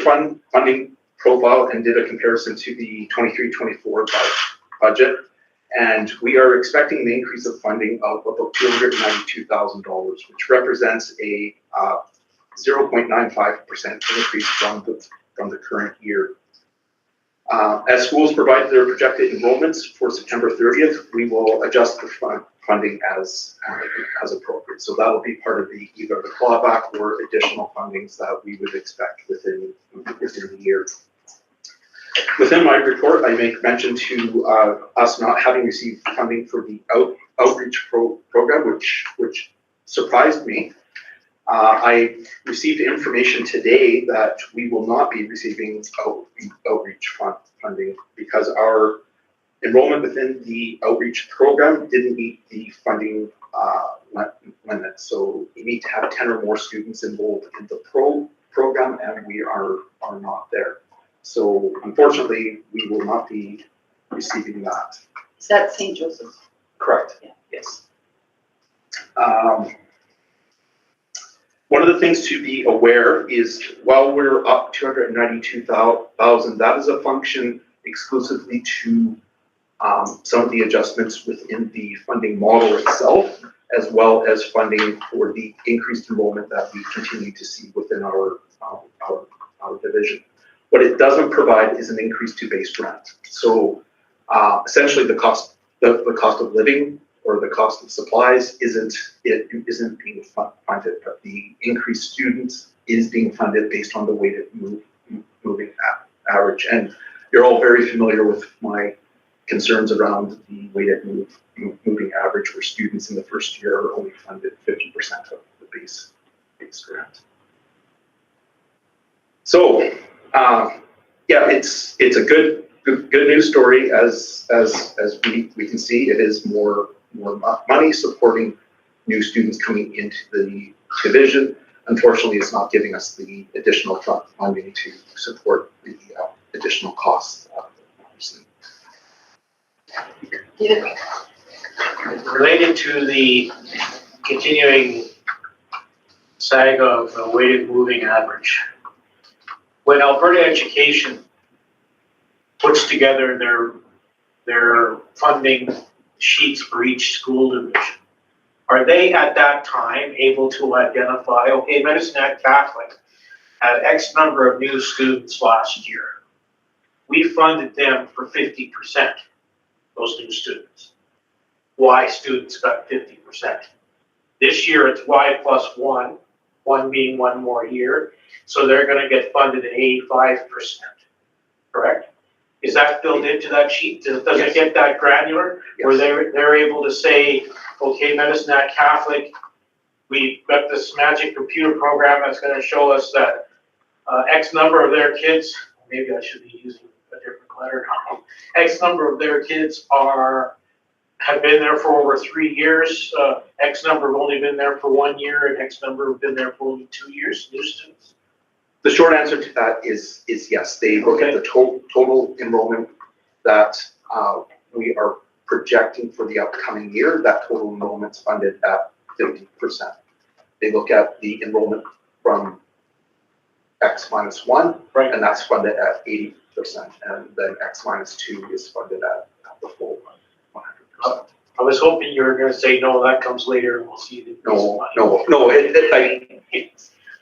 funding profile and did a comparison to the 23-24 budget. And we are expecting an increase of funding of about $292,000, which represents a 0.95% increase from the current year. As schools provide their projected enrollments for September 30th, we will adjust the funding as appropriate. So that'll be part of either the clawback or additional fundings that we would expect within the year. Within my report, I make mention to us not having received funding for the outreach program, which surprised me. I received information today that we will not be receiving outreach funding because our enrollment within the outreach program didn't meet the funding limit. So we need to have 10 or more students enrolled in the program, and we are not there. So unfortunately, we will not be receiving that. Is that St. Joseph's? Correct. Yeah. Yes. One of the things to be aware is while we're up $292,000, that is a function exclusively to some of the adjustments within the funding model itself, as well as funding for the increased enrollment that we continue to see within our division. What it doesn't provide is an increase to base rent. So essentially the cost of living or the cost of supplies isn't being funded, but the increased students is being funded based on the weighted moving average. And you're all very familiar with my concerns around the weighted moving average, where students in the first year are only funded 50% of the base grant. So yeah, it's a good news story as we can see. It is more money supporting new students coming into the division. Unfortunately, it's not giving us the additional funding to support the additional costs. Related to the continuing saga of the weighted moving average, when Alberta Education puts together their funding sheets for each school division, are they at that time able to identify, okay, Medicine Hat Catholic had X number of new students last year. We funded them for 50%, those new students. Y students got 50%. This year it's Y plus one being one more year. So they're gonna get funded at 85%, correct? Is that built into that sheet? Does it get that granular? Yes. Where they're able to say, okay, Medicine Hat Catholic, we've got this magic computer program that's gonna show us that X number of their kids, maybe I should be using a different letter now. X number of their kids have been there for over 3 years. X number have only been there for 1 year, and X number have been there for only 2 years, new students. The short answer to that is yes. They look at the total enrollment that we are projecting for the upcoming year. That total enrollment's funded at 50%. They look at the enrollment from X minus 1, right, and that's funded at 80%, and then X minus 2 is funded at the full 100%. I was hoping you were gonna say, no, that comes later, and we'll see the.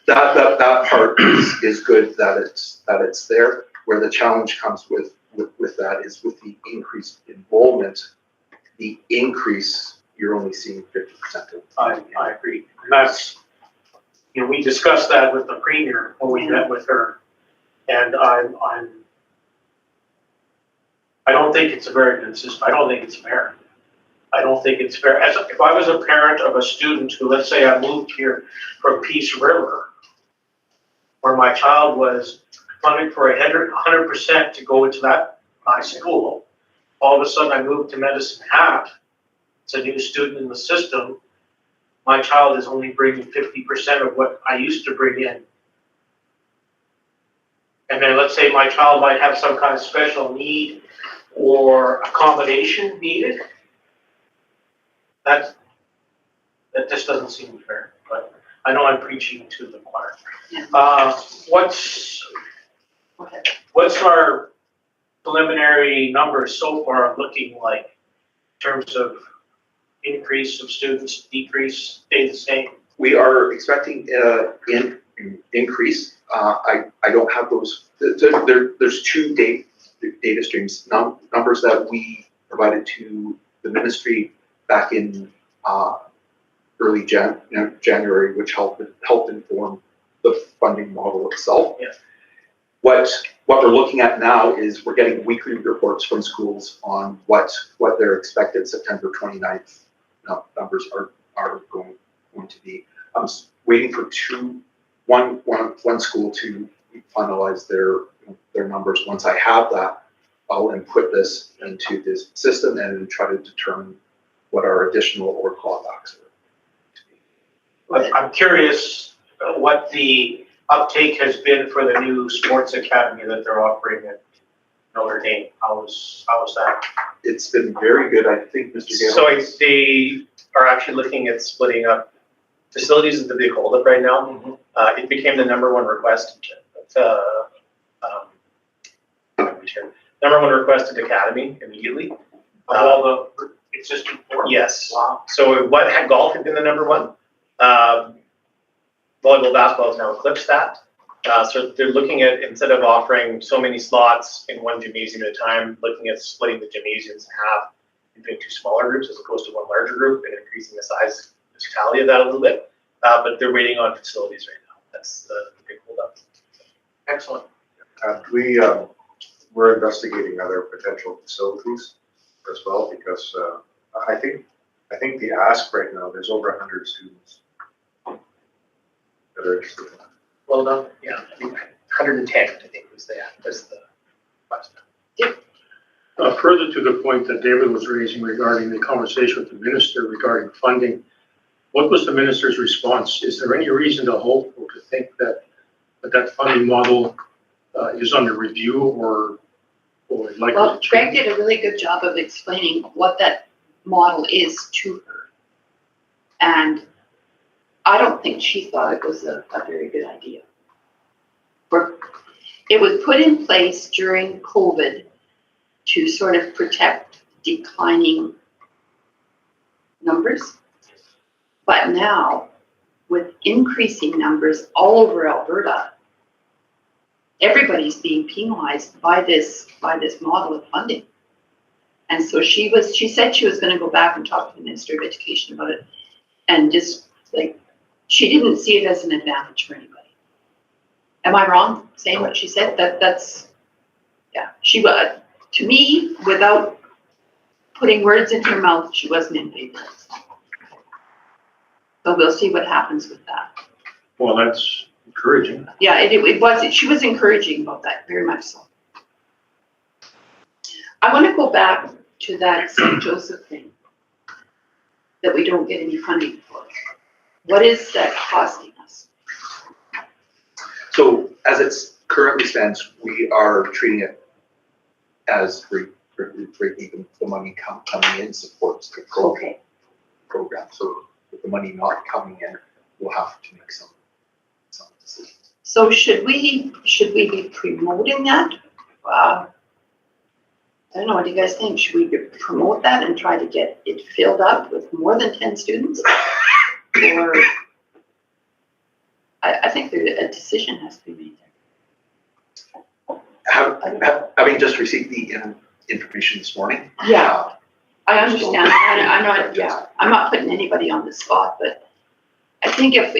That part is good that it's there. Where the challenge comes with that is with the increased enrollment, the increase, you're only seeing 50% of. I agree. And that's, we discussed that with the Premier when we met with her. And I don't think it's a very good system. I don't think it's fair. I don't think it's fair. If I was a parent of a student who, let's say I moved here from Peace River, where my child was funding for 100% to go into that high school. All of a sudden I moved to Medicine Hat. It's a new student in the system. My child is only bringing 50% of what I used to bring in. And then let's say my child might have some kind of special need or accommodation needed. That just doesn't seem fair, but I know I'm preaching to the choir. Yeah. What's our preliminary numbers so far looking like in terms of increase of students, decrease, stay the same? We are expecting an increase. I don't have those. There's two data streams, numbers that we provided to the ministry back in early January, which helped inform the funding model itself. Yeah. What we're looking at now is we're getting weekly reports from schools on what their expected September 29th numbers are going to be. I'm waiting for one school to finalize their numbers. Once I have that, I'll input this into this system and try to determine what our additional or clawbacks are. I'm curious what the uptake has been for the new sports academy that they're operating at Notre Dame. How's that? It's been very good, I think, Mr. Gale. So they are actually looking at splitting up facilities into the big holdup right now. It became the number one requested academy immediately. All the existing four? Yes. Wow. So what had golf had been the number one, volleyball, basketball has now eclipsed that. So they're looking at, instead of offering so many slots in one gymnasium at a time, looking at splitting the gymnasiums in half into two smaller groups as opposed to one larger group and increasing the size, the totality of that a little bit. But they're waiting on facilities right now. That's the big holdup. Excellent. We're investigating other potential facilities as well, because I think the ask right now, there's over 100 students that are interested in that. Well done. Yeah, 110, I think was the last time. Further to the point that David was raising regarding the conversation with the minister regarding funding, what was the minister's response? Is there any reason to hope or to think that that funding model is under review or likely Well, to Greg change? did a really good job of explaining what that model is to her. And I don't think she thought it was a very good idea. It was put in place during COVID to sort of protect declining numbers. But now, with increasing numbers all over Alberta, everybody's being penalized by this model of funding. And so she said she was going to go back and talk to the Minister of Education about it, and just like, she didn't see it as an advantage for anybody. Am I wrong saying what she said? That's yeah. She was, to me, without putting words into her mouth, she wasn't in favor. So we'll see what happens with that. Well, that's encouraging. Yeah, it was. She was encouraging about that, very much so. I want to go back to that St. Joseph thing that we don't get any funding for. What is that costing us? So as it currently stands, we are treating it as even the money coming in supports the program. So with the money not coming in, we'll have to make some decisions. So should we be promoting that? I don't know, what do you guys think? Should we promote that and try to get it filled up with more than 10 students? Or, I think a decision has to be made there. Having just received the information this morning. Yeah, I understand. I'm not putting anybody on the spot, but I think if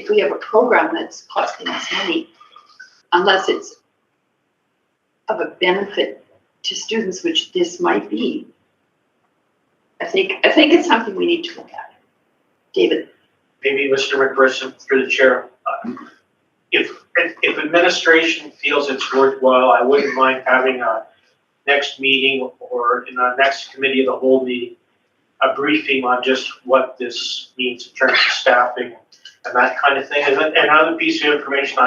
we have a program that's costing us money, unless it's of a benefit to students, which this might be, I think it's something we need to look at. David. Maybe Mr. McPherson, through the chair, if if administration feels it's worthwhile, I wouldn't mind having a next meeting or in our next committee of the whole meeting, a briefing on just what this means in terms of staffing and that kind of thing. And another piece of information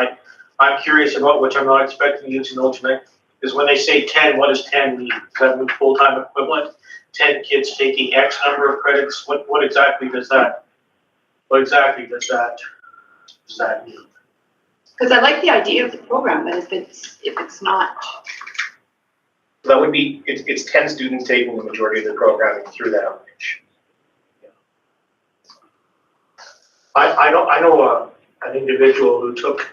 I'm curious about, which I'm not expecting you to know tonight, is when they say 10, what does 10 mean? Does that mean full-time equivalent? 10 kids taking X number of credits? What exactly does that mean? Because I like the idea of the program, but if it's not, So that would be, it's 10 students taking the majority of the programming through that outreach. I know an individual who took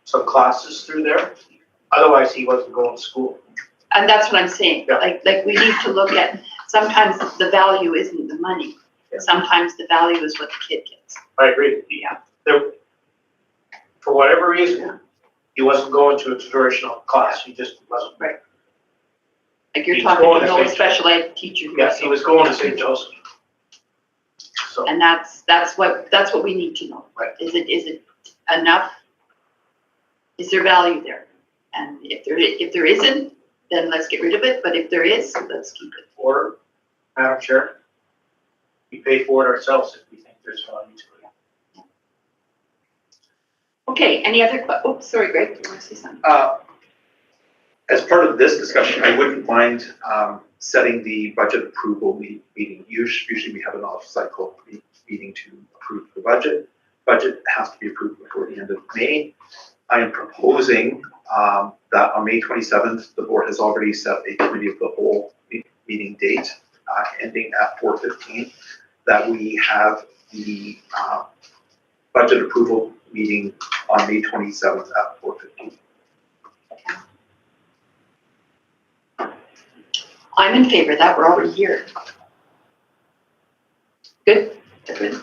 some classes through there. Otherwise, he wasn't going to school. and that's what I'm saying. Yeah. Like we need to look at, sometimes the value isn't the money. Yeah. Sometimes the value is what the kid gets. I agree. Yeah. For whatever reason, he wasn't going to a traditional class. He just wasn't. Right. Like you're He's talking going to to an old St. special ed teacher. who Yes, he was going to St. Joseph. So, And that's what we need to know. Right. Is it enough? Is there value there? And if there isn't, then let's get rid of it. But if there is, let's keep it. or, Madam Chair, we pay for it ourselves if we think there's value to it. Okay, any other, sorry, Greg, do you want to say something? As part of this discussion, I wouldn't mind setting the budget approval meeting. Usually we have an off-cycle meeting to approve the budget. Budget has to be approved before the end of May. I am proposing that on May 27th, the board has already set a committee of the whole meeting date ending at 4:15, that we have the budget approval meeting on May 27th at 4:15. I'm in favor of that. We're already here. Good? Good.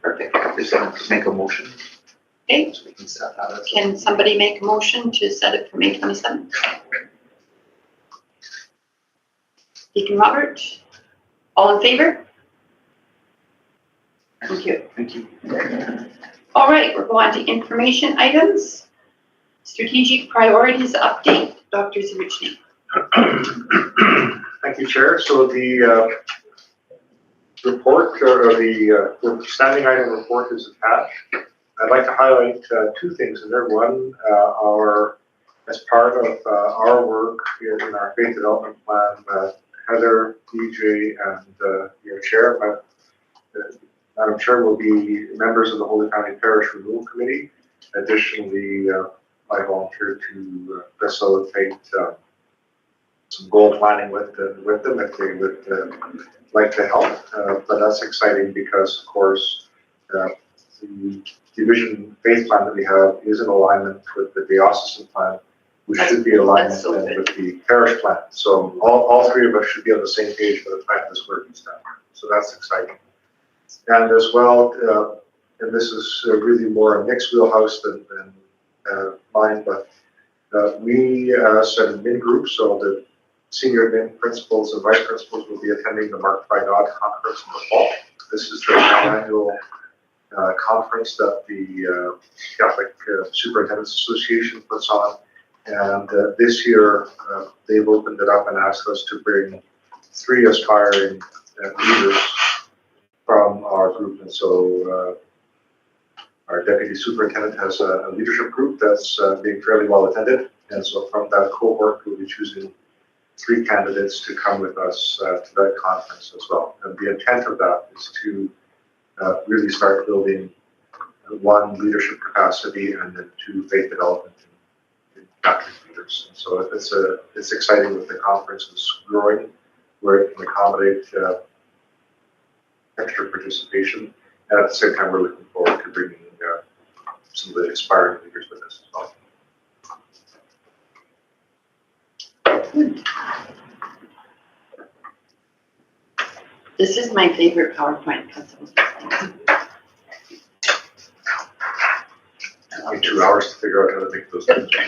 Perfect. Is someone to make a motion? Okay, So we can set that as. can somebody make a motion to set it for May 27th? Deacon Robert, all in favor? Thank you. Thank you. All right, we're going to information items. Strategic priorities update, Dr. Zawichny. Thank you, Chair. So the report, or the standing item report is attached. I'd like to highlight two things in there. One, as part of our work in our faith development plan, Heather, DJ, and your chair, Madam Chair, will be members of the Holy Family Parish Renewal Committee. Additionally, I volunteered to facilitate some goal planning with them if they would like to help. But that's exciting because, of course, the division faith plan that we have is in alignment with the diocesan plan. We should be aligned that's so good. with the parish plan. So all three of us should be on the same page by the time this work is done. So that's exciting. And as well, and this is really more a mixed wheelhouse than mine, but we as an admin group, so the senior admin principals and vice principals will be attending the Marked by God conference in the fall. This is the annual conference that the Catholic Superintendents Association puts on. And this year, they've opened it up and asked us to bring 3 aspiring leaders from our group. And so our deputy superintendent has a leadership group that's being fairly well attended. And so from that cohort, we'll be choosing 3 candidates to come with us to that conference as well. And the intent of that is to really start building 1, leadership capacity, and then 2, faith development in Catholic leaders. And so it's exciting that the conference is growing, where it can accommodate extra participation. And at the same time, we're looking forward to bringing some of the aspiring leaders with us as well. This is my favorite PowerPoint because of those things. It took me 2 hours to figure out how to make those things. I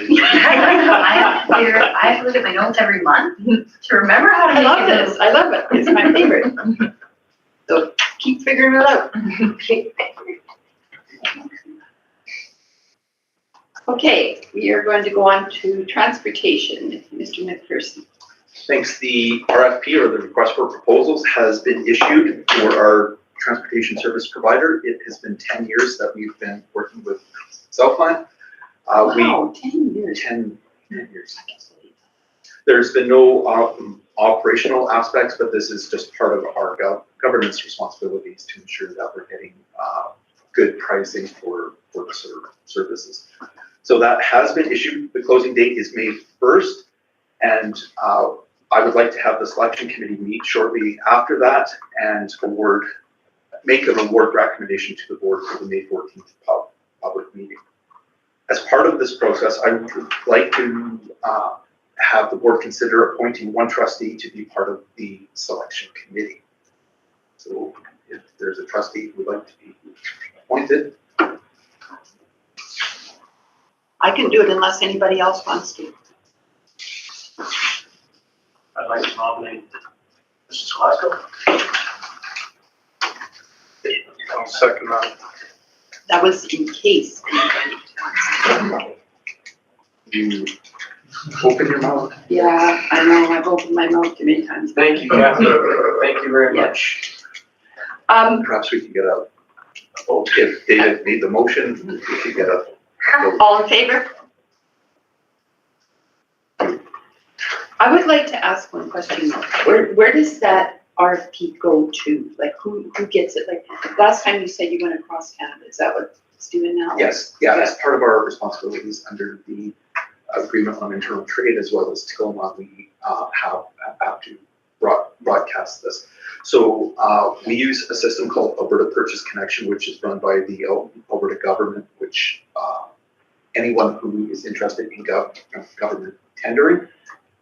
have to look at my notes every month to remember how to I make love it. this. I love it. It's my favorite. So keep figuring it out. Okay, we are going to go on to transportation, Mr. McPherson. Thanks. The RFP, or the request for proposals, has been issued for our transportation service provider. It has been 10 years that we've been working with Southland. Wow, 10 years. 10 years. There's been no operational aspects, but this is just part of our government's responsibilities to ensure that we're getting good pricing for the services. So that has been issued. The closing date is May 1st, and I would like to have the selection committee meet shortly after that and make an award recommendation to the board for the May 14th public meeting. As part of this process, I would like to have the board consider appointing one trustee to be part of the selection committee. So if there's a trustee who would like to be appointed. I can do it unless anybody else wants to. I'd like to nominate Mrs. Glasgow. I'll second that. That was in case anybody wants You open your mouth. to. Yeah, I know, I've opened my mouth too many times. Thank you, Kathy. Thank you very much. Perhaps we can get a, if David made the motion, we could get a. All in favor? I would like to ask one question though. Where does that RFP go to? Like who gets it? Like last time you said you went across Canada, is that what it's doing now? Yes, yeah, that's part of our responsibilities under the agreement on internal trade, as well as Tacoma. We have to broadcast this. So we use a system called Alberta Purchase Connection, which is run by the Alberta government, which anyone who is interested in government tendering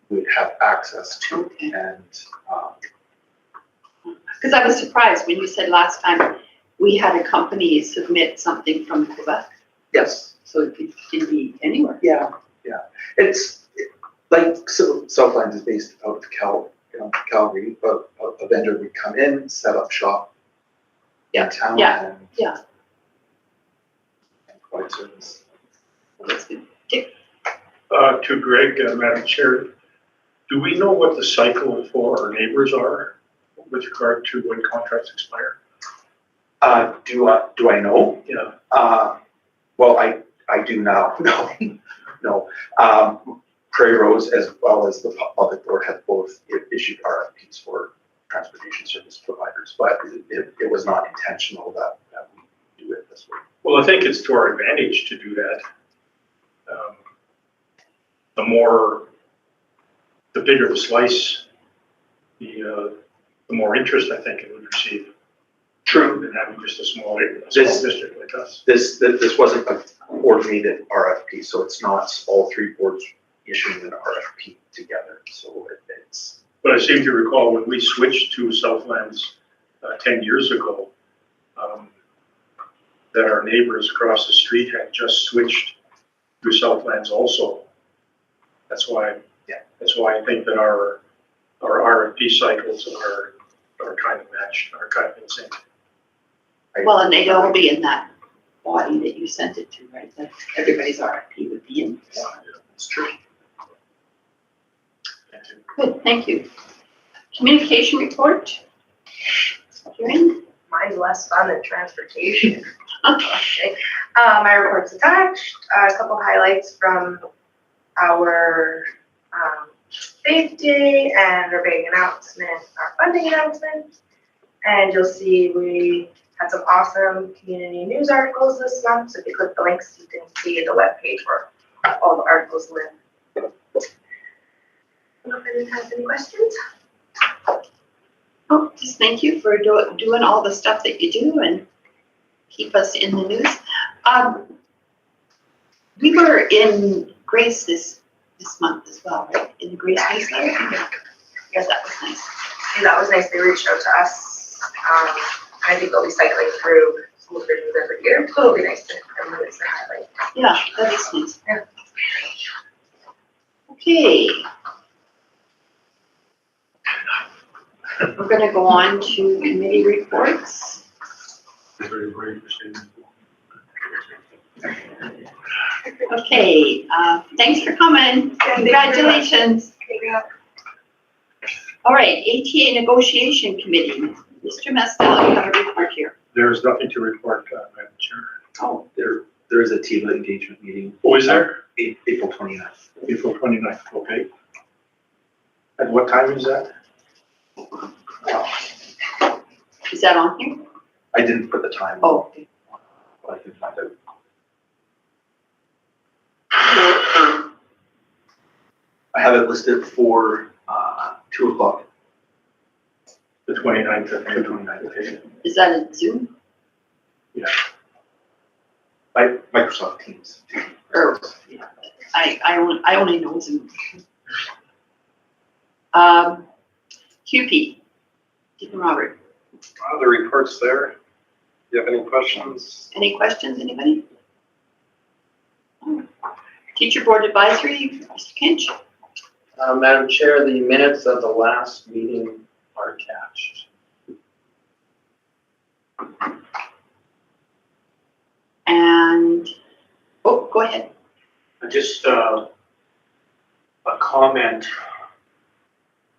would have access to. Okay. And because I was surprised when you said last time we had a company submit something from Quebec. yes, So it could be anywhere. yeah. It's like, so Southland is based out of Calgary, but a vendor would come in, set up shop in town. Yeah, and yeah. and provide service. Well, that's good. Dick, To Greg, Madam Chair, do we know what the cycle for our neighbors are with regard to when contracts expire? Do I know? Yeah. Well, I do now. No. Prairie Rose, as well as the public board, have both issued RFPs for transportation service providers, but it was not intentional that we do it this way. Well, I think it's to our advantage to do that. The bigger the slice, the more interest I think it would receive. True. Than having just a small This- district like us. This wasn't a coordinated RFP, so it's not all three boards issuing an RFP together, so it's. But I seem to recall when we switched to Southlands 10 years ago, that our neighbors across the street had just switched to Southlands also. That's why I think that our RFP cycles are kind of matched, are kind of in sync. well, and they'd all be in that body that you sent it to, right? Like everybody's RFP would be in. Yeah, that's true. Good, thank you. Communication report? Karen? Mine's less fun than transportation. Okay. My report's attached, a couple highlights from our Faith Day and our big announcement, our funding announcement. And you'll see we had some awesome community news articles this month. So if you click the links, you can see the webpage where all the articles live. I don't know if anyone has any questions. Oh, just thank you for doing all the stuff that you do and keep us in the news. We were in Grace this month as well, right? In the Grace newsletter? Yes, that was nice. Yeah, that was nice. They reached out to us. I think they'll be cycling through school bridges every year. So it'll be nice to everyone to highlight. Yeah, that is nice. Yeah. Okay. We're gonna go on to committee reports. Okay, thanks for coming. Congratulations. All right, ATA Negotiation Committee. Mr. Mastel, you have a report here. There's nothing to report, Madam Chair. Oh, There is a TIBA engagement meeting, Oh, is there? April 29th. April 29th, okay. At what time is that? is that on here? I didn't put the time. Oh, okay. But I can find out. I have it listed for 2 o'clock. The 29th of May, 29th, okay. Is that a Zoom? Microsoft Teams. Or, I only know Zoom. QP, Deacon Robert, The report's there. Do you have any questions? any questions, anybody? Teacher Board Advisory, Mr. Kinch. Madam Chair, the minutes of the last meeting are attached. And, oh, go ahead. Just a comment.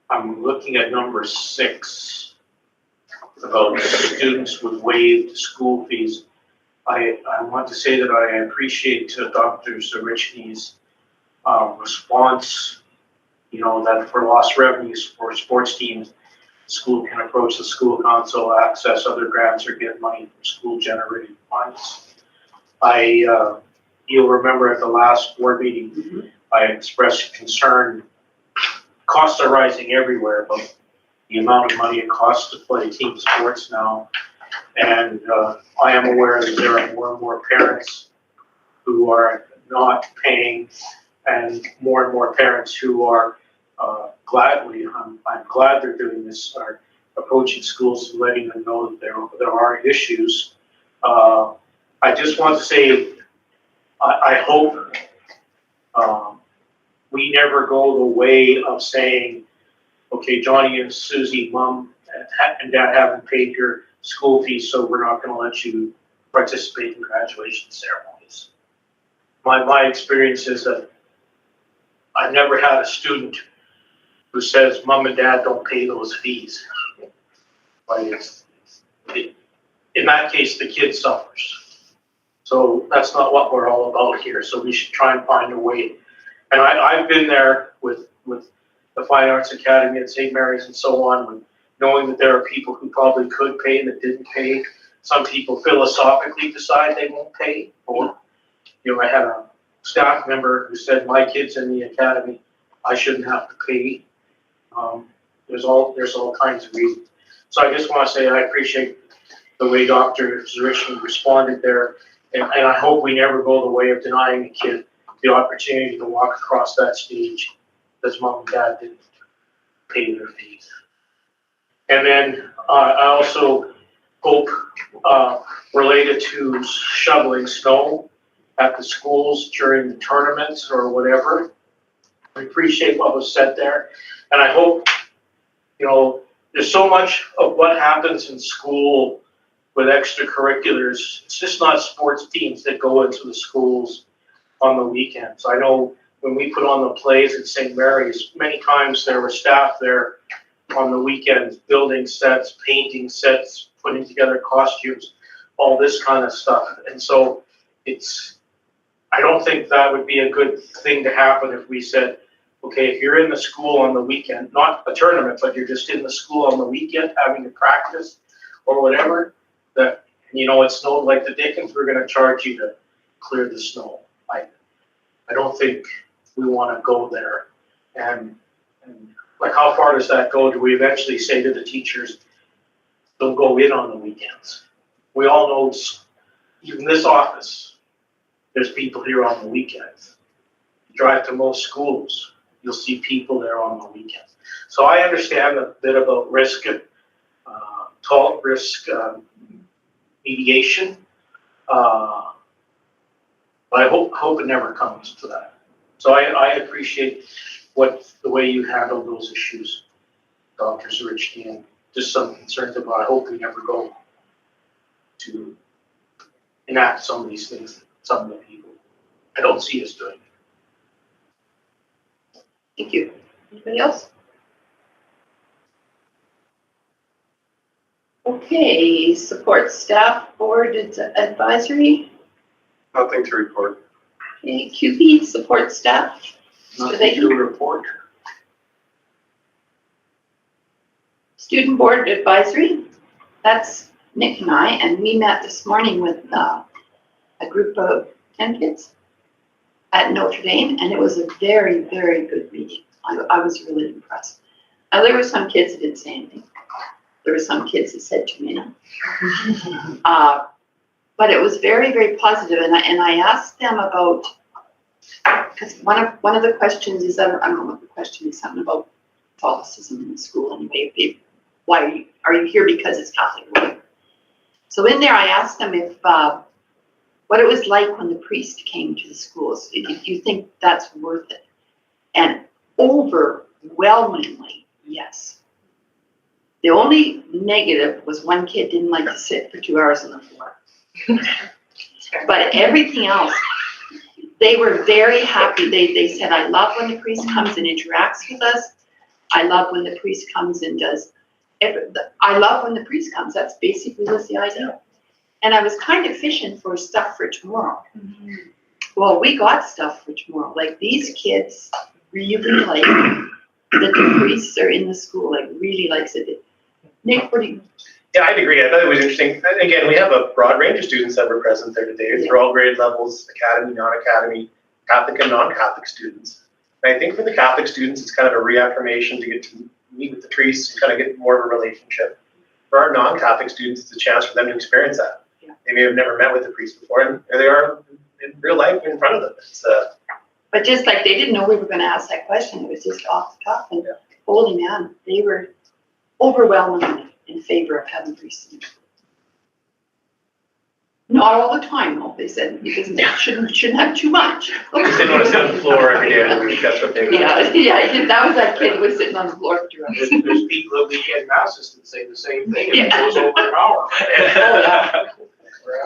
I'm looking at number 6 about students with waived school fees. I want to say that I appreciate Dr. Zarichny's response, that for lost revenues for sports teams, the school can approach the school council, access other grants, or get money from school-generated funds. You'll remember at the last board meeting, I expressed concern. Costs are rising everywhere, but the amount of money it costs to play team sports now. And I am aware that there are more and more parents who are not paying, and more parents who are gladly, I'm glad they're doing this, are approaching schools and letting them know that there are issues. I just want to say, I hope we never go the way of saying, okay, Johnny and Susie, mom and dad haven't paid your school fees, so we're not going to let you participate in graduation ceremonies. My experience is that I've never had a student who says, mom and dad don't pay those fees. But in that case, the kid suffers. So that's not what we're all about here. So we should try and find a way. And I've been there with the Fine Arts Academy at St. Mary's and so on, knowing that there are people who probably could pay that didn't pay. Some people philosophically decide they won't pay. Or, I had a staff member who said, my kid's in the academy, I shouldn't have to pay. There's all kinds of reasons. So I just want to say I appreciate the way Dr. Zarichny responded there. And I hope we never go the way of denying a kid the opportunity to walk across that stage because mom and dad didn't pay their fees. And then I also hope, related to shoveling snow at the schools during the tournaments or whatever, I appreciate what was said there. And I hope, there's so much of what happens in school with extracurriculars. It's just not sports teams that go into the schools on the weekends. I know when we put on the plays at St. Mary's, many times there were staff there on the weekends, building sets, painting sets, putting together costumes, all this kind of stuff. And so I don't think that would be a good thing to happen if we said, okay, if you're in the school on the weekend, not a tournament, but you're just in the school on the weekend having to practice or whatever, that, it snowed like the Dickens, we're going to charge you to clear the snow. I don't think we want to go there. And like, how far does that go? Do we eventually say to the teachers, don't go in on the weekends? We all know, even this office, there's people here on the weekends. You drive to most schools, you'll see people there on the weekends. So I understand a bit about risk, tall risk mediation. But I hope it never comes to that. So I appreciate the way you handle those issues, Dr. Zarichny, and just some concerns about, I hope we never go to enact some of these things, some of the people. I don't see us doing it. Thank you. Anybody else? Okay, support staff board advisory. Nothing to report. Okay, QP support staff. Nothing to report. Student board advisory. That's Nick and I, and we met this morning with a group of 10 kids at Notre Dame, and it was a very, very good meeting. I was really impressed. Now, there were some kids that didn't say anything. There were some kids that said too many. But it was very, very positive, and I asked them about, because one of the questions is, I don't know what the question is, something about Catholicism in the school anyway. Why are you here because it's Catholic? So in there, I asked them if what it was like when the priest came to the schools. If you think that's worth it, and overwhelmingly, yes. The only negative was one kid didn't like to sit for 2 hours on the floor. But everything else, they were very happy. They said, I love when the priest comes and interacts with us. I love when the priest comes and does, I love when the priest comes. That's basically was the idea. And I was kind of fishing for stuff for tomorrow. Mm-hmm. Well, we got stuff for tomorrow. Like these kids really like that the priests are in the school, like really likes it. Nick, what do you? Yeah, I'd agree. I thought it was interesting. Again, we have a broad range of students that were present there today through all grade levels, academy, non-academy, Catholic and non-Catholic students. And I think for the Catholic students, it's kind of a reaffirmation to get to meet with the priests and kind of get more of a relationship. For our non-Catholic students, it's a chance for them to experience that. Yeah. They may have never met with the priest before, and there they are in real life in front of them. It's, but just like they didn't know we were going to ask that question, it was just off the cuff. And holy man, they were overwhelmingly in favor of having priests in the school. Not all the time, though. They said because they shouldn't have too much. They just didn't want to sit on the floor every day of the week. That's what they were. Yeah. That was that kid who was sitting on the floor for 2 hours. There's people at weekend masses that say the same thing. And it goes over an hour.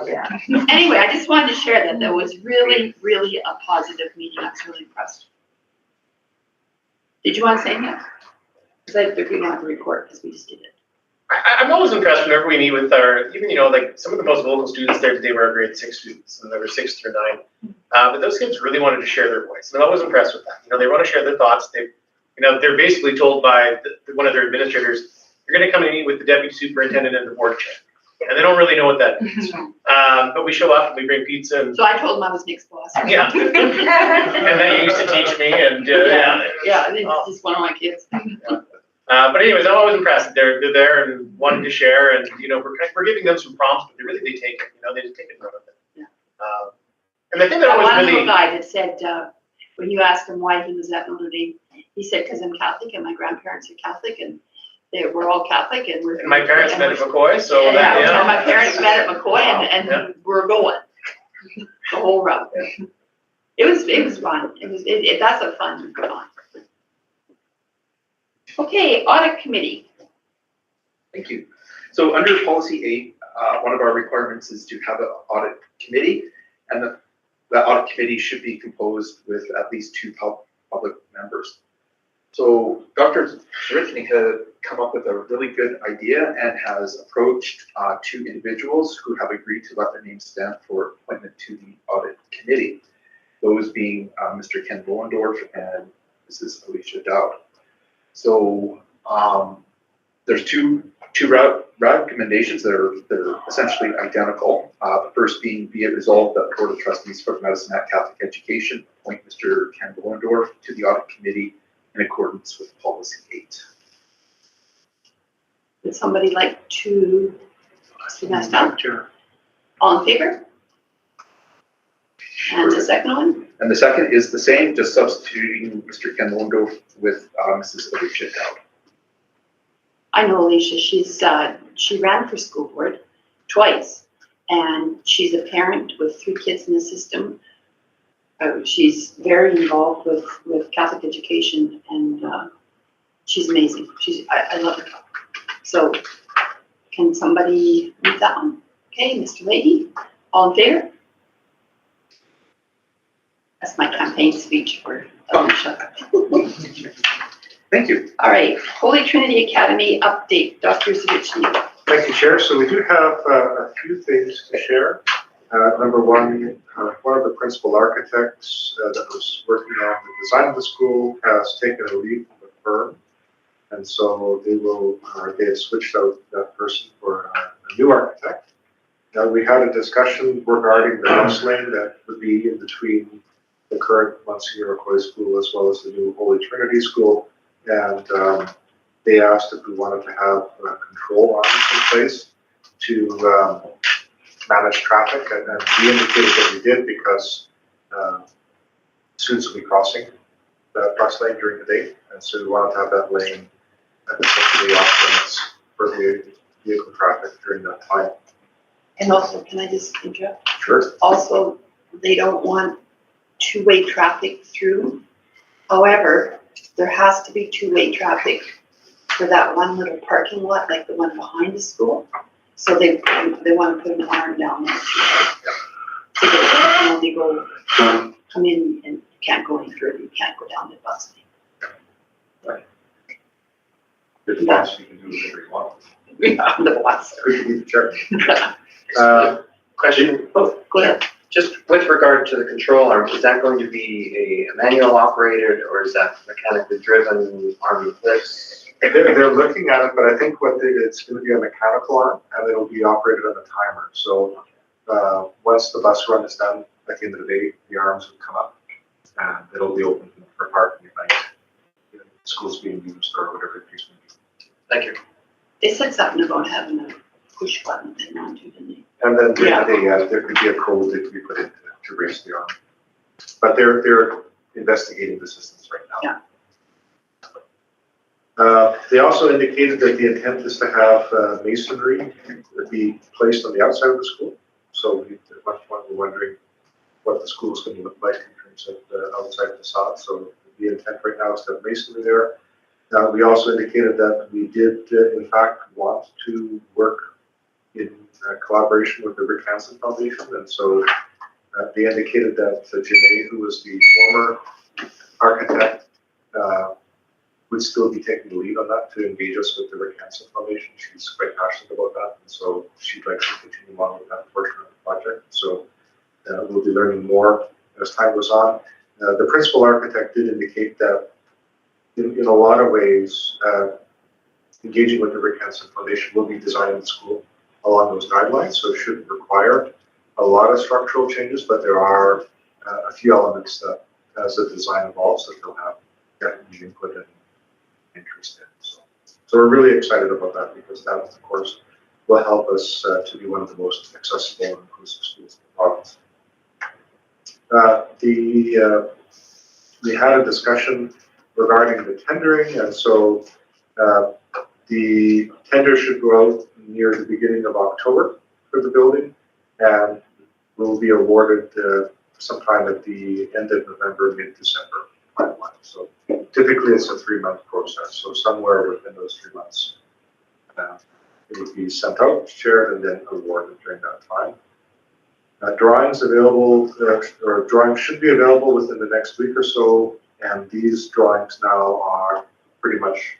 Yeah. Anyway, I just wanted to share that. That was really, really a positive meeting. I was really impressed. Did you want to say anything? Because we don't have to record because we just did it. I'm always impressed whenever we meet with our, even, like some of the most vocal students there today were our grade 6 students, and they were 6 through 9. But those kids really wanted to share their voice, and I'm always impressed with that. They want to share their thoughts. They're basically told by one of their administrators, you're going to come and meet with the deputy superintendent and the board chair. And they don't really know what that means. But we show up and we bring pizza. And so I told them I was Nick's boss. Yeah. And then you used to teach me. And yeah, I think it's just one of my kids. Yeah. But anyways, I'm always impressed. They're there and wanting to share, and we're giving them some prompts, but they take it. They just take it and run with it. Yeah. And I think that was one really. One guy that said when you asked him why he was at Notre Dame, he said because I'm Catholic and my grandparents are Catholic and we're all Catholic and we're. And my parents met at McCoy, so yeah. My parents met at McCoy and we're going the whole route. It was fun. That's a fun one. Okay, audit committee. Thank you. So under policy 8, one of our requirements is to have an audit committee, and the audit committee should be composed with at least 2 public members. So Dr. Zarichny had come up with a really good idea and has approached 2 individuals who have agreed to let their names stand for appointment to the audit committee. Those being Mr. Ken Bollendorf and Mrs. Alicia Dowd. So there's two recommendations that are essentially identical. The first being, be it resolved that the Board of Trustees for Medicine at Catholic Education appoint Mr. Ken Bollendorf to the audit committee in accordance with policy 8. Would somebody like to mess up? Sure. All in favor? And the second one? And the second is the same, just substituting Mr. Ken Bollendorf with Mrs. Alicia Dowd. I know Alicia. She ran for school board twice, and she's a parent with 3 kids in the system. She's very involved with Catholic education, and she's amazing. I love her. So, can somebody move that one? Okay, Mr. Leahy, all in favor? That's my campaign speech for Alicia. Thank you. All right, Holy Trinity Academy update, Dr. Zavitchny. Thank you, Chair. So we do have a few things to share. Number one of the principal architects that was working on the design of the school has taken a leave from the firm. And so they have switched out that person for a new architect. We had a discussion regarding the bus lane that would be in between the current Monsignor McCoy School as well as the new Holy Trinity School. And they asked if we wanted to have control arms in place to manage traffic. And we indicated that we did because students will be crossing the bus lane during the day. And so we wanted to have that lane essentially off limits for the vehicle traffic during that time. And also, can I just interrupt? Sure. Also, they don't want two-way traffic through. However, there has to be two-way traffic for that one little parking lot, like the one behind the school. So they want to put an arm down there so that they go, come in and you can't go any further, you can't go down the bus lane. Good boss, you can do whatever you want. Yeah, the bus. Good to be the chair. Question, Oh, go ahead. just with regard to the control arm, is that going to be a manual operated or is that mechanically driven arm with lifts? They're looking at it, but I think it's going to be a mechanical arm and it'll be operated on a timer. So once the bus run is done, at the end of the day, the arms will come up and it'll be open for parking at night. Schools being used or whatever the case may be. Thank you. They said something about having a push button thing on too, didn't they? And then there could be a code that could be put in to raise the arm. But they're investigating the systems right now. Yeah. They also indicated that the intent is to have masonry be placed on the outside of the school. So at one point we're wondering what the school is going to look like in terms of the outside facade. So the intent right now is to have masonry there. We also indicated that we did, in fact, want to work in collaboration with the Rick Hansen Foundation. And so they indicated that Janae, who was the former architect, would still be taking the lead on that to engage us with the Rick Hansen Foundation. She's quite passionate about that. And so she'd like to continue on with that portion of the project. So we'll be learning more as time goes on. The principal architect did indicate that in a lot of ways, engaging with the Rick Hansen Foundation will be designing the school along those guidelines, so it shouldn't require a lot of structural changes, but there are a few elements that, as the design evolves, that they'll have definitely input and interest in. So we're really excited about that because that, of course, will help us to be one of the most accessible and inclusive schools in the province. We had a discussion regarding the tendering, and so the tender should go out near the beginning of October for the building, and will be awarded sometime at the end of November, mid-December timeline. So typically it's a 3-month process, so somewhere within those 3 months it would be sent out, shared, and then awarded during that time. Drawings available, or drawings should be available within the next week or so. And these drawings now are pretty much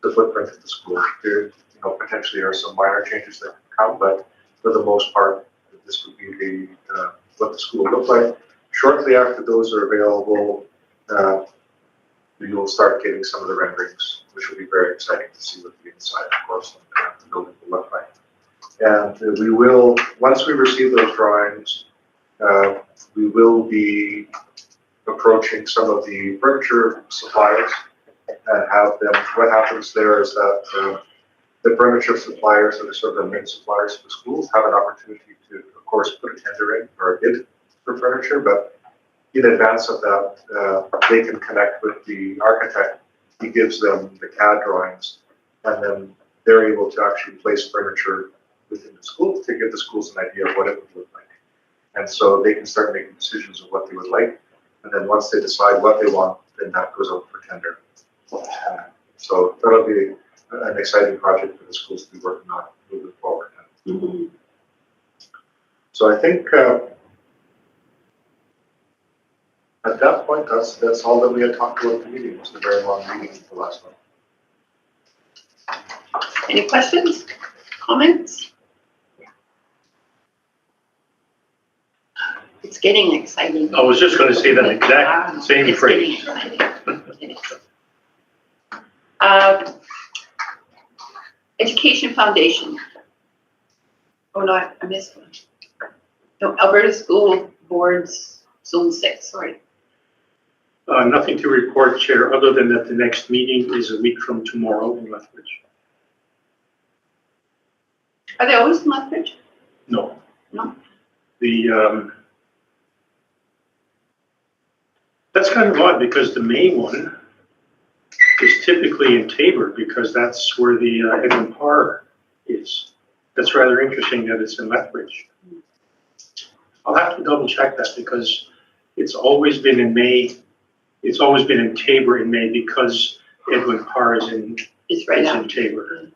the footprint of the school. There, potentially are some minor changes that can come, but for the most part, this would be what the school will look like. Shortly after those are available, we will start getting some of the renderings, which will be very exciting to see what the inside, of course, of the building will look like. And we will, once we receive those drawings, we will be approaching some of the furniture suppliers and have them, what happens there is that the furniture suppliers that are sort of the main suppliers for schools have an opportunity to, of course, put a tender in or a bid for furniture, but in advance of that, they can connect with the architect. He gives them the CAD drawings, and then they're able to actually place furniture within the school to give the schools an idea of what it would look like. And so they can start making decisions of what they would like. And then once they decide what they want, then that goes out for tender. So that'll be an exciting project for the schools to be working on moving forward. Mm-hmm. So I think At that point, that's all that we had talked about the meeting. It was a very long meeting, the last one. Any questions, comments? It's getting exciting. I was just gonna say that exact same It's phrase. getting exciting. Education Foundation. Oh, no, I missed one. No, Alberta School Boards, Zone 6, sorry. Nothing to report, Chair, other than that the next meeting is a week from tomorrow in Lethbridge. Are they always in Lethbridge? No. No? That's kind of odd because the main one is typically in Tabor because that's where the Edwin Parr is. That's rather interesting that it's in Lethbridge. I'll have to double check that because it's always been in May. It's always been in Tabor in May because Edwin Parr is in Tabor.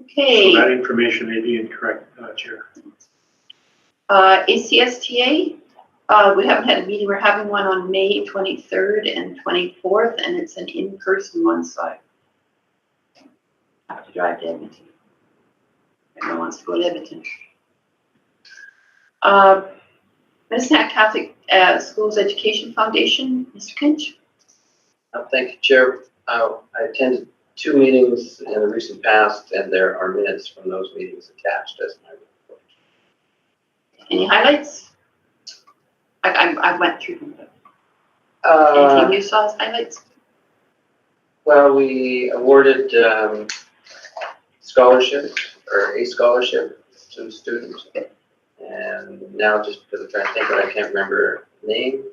Okay. So that information may be incorrect, Chair. ACSTA, we haven't had a meeting. We're having one on May 23rd and 24th, and it's an in-person one, so I have to drive to Edmonton. Everyone wants to go to Edmonton. Medicine Hat Catholic Schools Education Foundation, Mr. Kinch. Thank you, Chair. I attended 2 meetings in the recent past, and there are minutes from those meetings attached as my report. Any highlights? I went through them. Anything you saw as highlights? Well, we awarded scholarship, or a scholarship to students. And now, just because I'm trying to think, but I can't remember the name.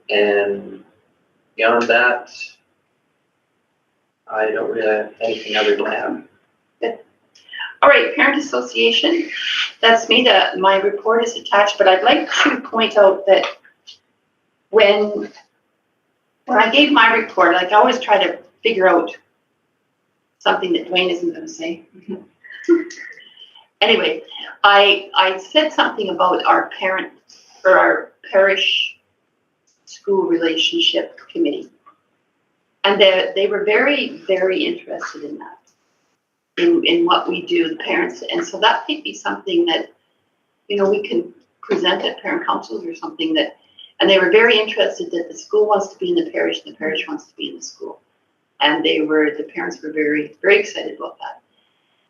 And beyond that, I don't really have anything other than that. Good. All right, Parent Association. That's me. My report is attached, but I'd like to point out that when I gave my report, like I always try to figure out something that Dwayne isn't going to say. Anyway, I said something about our parish school relationship committee. And they were very, very interested in that, in what we do, the parents. And so that might be something that, we can present at parent councils or something that, and they were very interested that the school wants to be in the parish wants to be in the school. And the parents were very, very excited about that.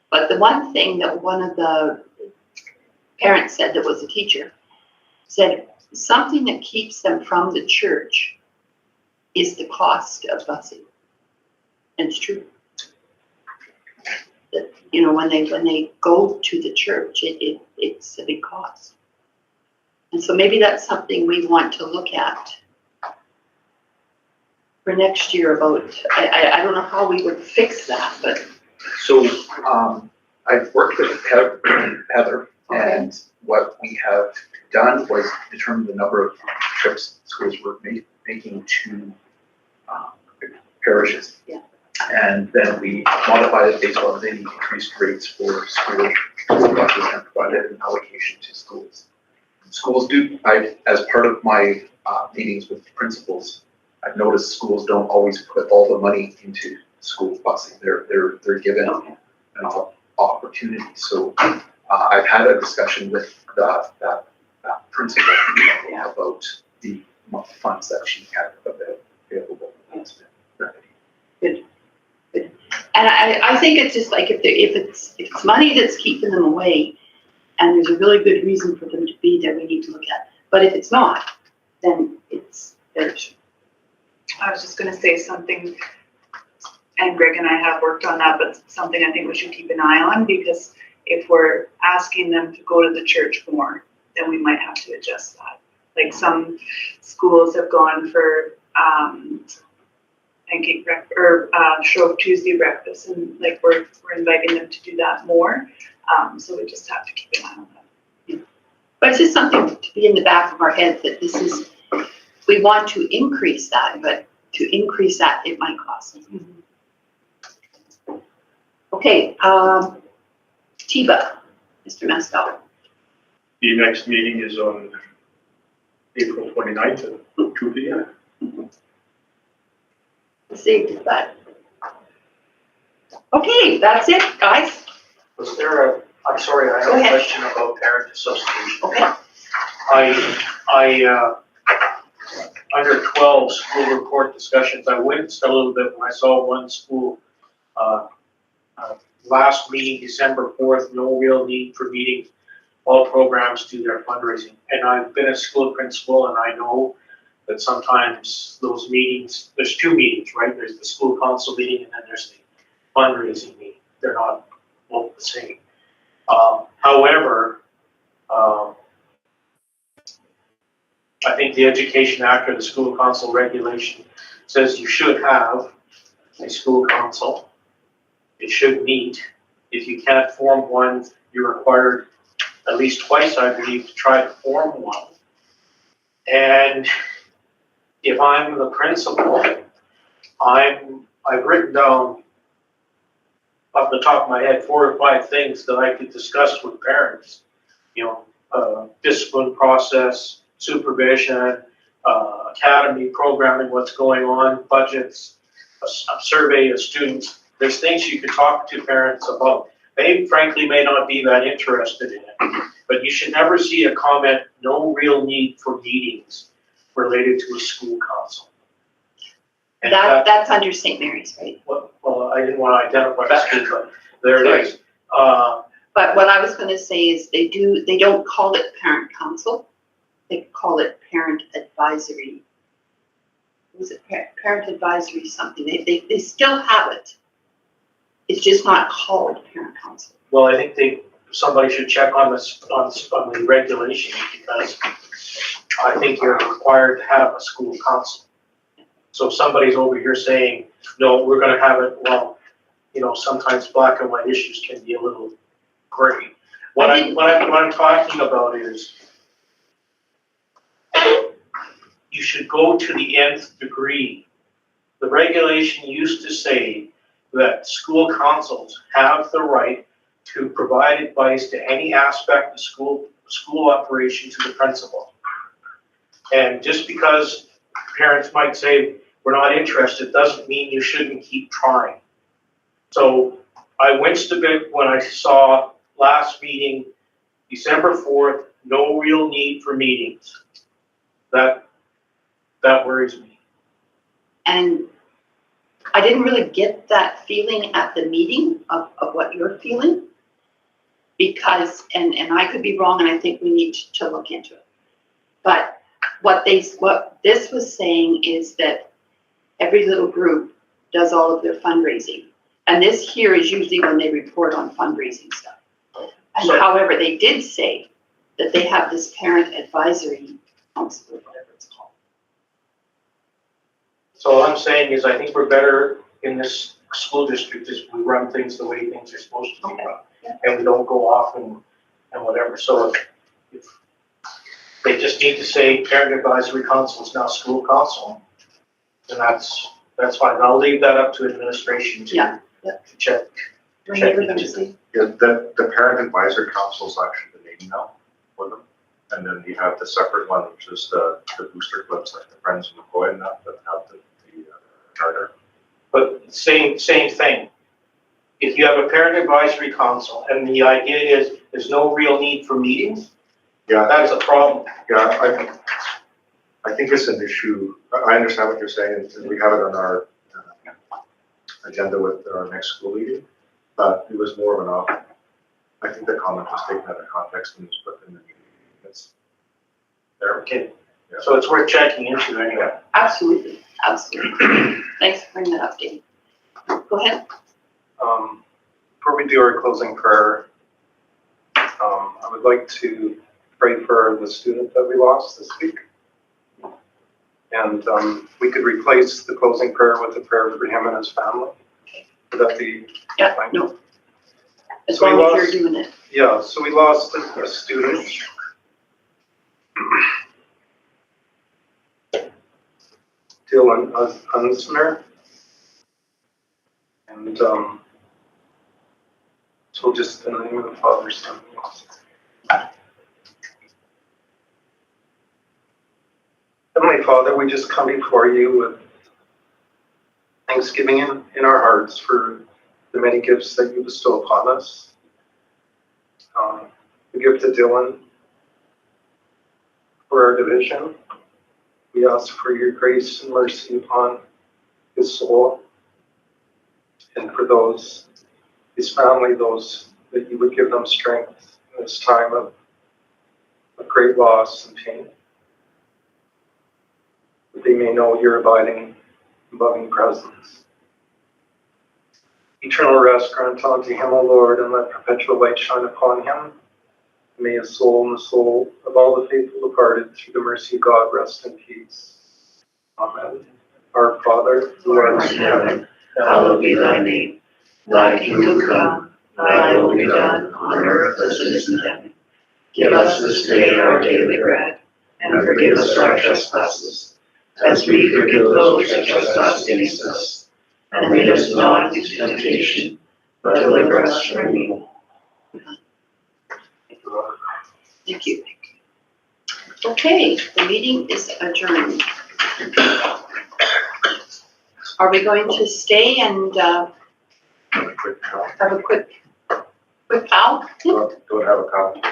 But the one thing that one of the parents said, that was a teacher, said something that keeps them from the church is the cost of busing. And it's true. That, when they go to the church, it's a big cost. And so maybe that's something we want to look at for next year about, I don't know how we would fix that, but. So I've worked with Heather, and what we have done was determine the number of trips schools were making to parishes. Yeah. And then we modified it based on the increased rates for school buses and provided an allocation to schools. Schools do, as part of my meetings with principals, I've noticed schools don't always put all the money into school busing. They're given an opportunity. So I've had a discussion with that principal about the funds that she had available. Good. And I think it's just like if it's money that's keeping them away, and there's a really good reason for them to be there, we need to look at. But if it's not, then it's theirs. I was just gonna say something, and Greg and I have worked on that, but something I think we should keep an eye on, because if we're asking them to go to the church more, then we might have to adjust that. Like some schools have gone for pancake breakfast or Shrove Tuesday breakfast, and like we're inviting them to do that more. So we just have to keep an eye on that. Yeah. But it's just something to be in the back of our head that this is, we want to increase that, but to increase that, it might cost us. Okay, TIBA, Mr. Mastel. The next meeting is on April 29th at 2 p.m. Saved that. Okay, that's it, guys. Was there I'm sorry, I have Go a ahead. question about parent association. Okay. Under 12 school report discussions, I winced a little bit when I saw one school, last meeting, December 4th, no real need for meetings. All programs do their fundraising. And I've been a school principal and I know that sometimes those meetings, there's two meetings, right? There's the school council meeting and then there's the fundraising meeting. They're not both the same. However, I think the Education Act or the School Council regulation says you should have a school council. It should meet. If you can't form one, you're required at least twice, I believe, to try to form one. And if I'm the principal, I've written down off the top of my head 4 or 5 things that I could discuss with parents. Discipline process, supervision, academy programming, what's going on, budgets, a survey of students. There's things you could talk to parents about. They frankly may not be that interested in it, but you should never see a comment, no real need for meetings related to a school council. And That's under St. Mary's, right? well, I didn't want to identify the school, but there it is. But what I was gonna say is they don't call it parent council. They call it parent advisory. Was it parent advisory something? They still have it. It's just not called parent council. Well, I think somebody should check on the regulation because I think you're required to have a school council. So if somebody's over here saying, no, we're gonna have it, well, sometimes black and white issues can be a little gray. What I'm talking about is you should go to the nth degree. The regulation used to say that school councils have the right to provide advice to any aspect of school operation to the principal. And just because parents might say, we're not interested, doesn't mean you shouldn't keep trying. So I winced a bit when I saw last meeting, December 4th, no real need for meetings. That worries me. And I didn't really get that feeling at the meeting of what you're feeling. Because, and I could be wrong, and I think we need to look into it. But what this was saying is that every little group does all of their fundraising. And this here is usually when they report on fundraising stuff. And however, they did say that they have this parent advisory council, or whatever it's called. So what I'm saying is I think we're better in this school district if we run things the way things are supposed to be run. And we don't go off and whatever. So if they just need to say parent advisory council is now school council, then that's fine. I'll leave that up to administration to check. The parent advisory council is actually the name now for them. And then you have the separate one, which is the booster clubs, like the Friends of McCoy and that have the charter. But same thing. If you have a parent advisory council and the idea is there's no real need for meetings, that's a problem. Yeah, I think it's an issue. I understand what you're saying, and we have it on our agenda with our next school meeting. But it was more of an I think the comment was taken out of context and was put in the meeting. It's there. Okay. Yeah. So it's worth checking into anyway. Absolutely. Thanks for bringing that up, Dave. Go ahead. Before we do our closing prayer, I would like to pray for the student that we lost this week. And we could replace the closing prayer with a prayer for him and his family. Would that be fine? No. As long as you're doing it. Yeah, so we lost a student. Dylan Unsner. And so just in the name of the Father, Son, Heavenly Father, we just come before you with thanksgiving in our hearts for the many gifts that you bestow upon us. The gift of Dylan for our division. We ask for your grace and mercy upon his soul, and for his family, those that you would give them strength in this time of great loss and pain, that they may know your abiding, loving presence. Eternal rest grant unto him, O Lord, and let perpetual light shine upon him. May his soul and the soul of all the faithful departed through the mercy of God rest in peace. Amen. Our Father, who art in heaven, Hallowed be thy name. Thy kingdom come, thy will be done on earth as it is in heaven. Give us this day our daily bread, and forgive us our trespasses, as we forgive those that trespass against us. And lead us not into temptation, but deliver us from evil. Thank you. Okay, the meeting is adjourned. Are we going to stay and have a quick pal? Don't have a comment.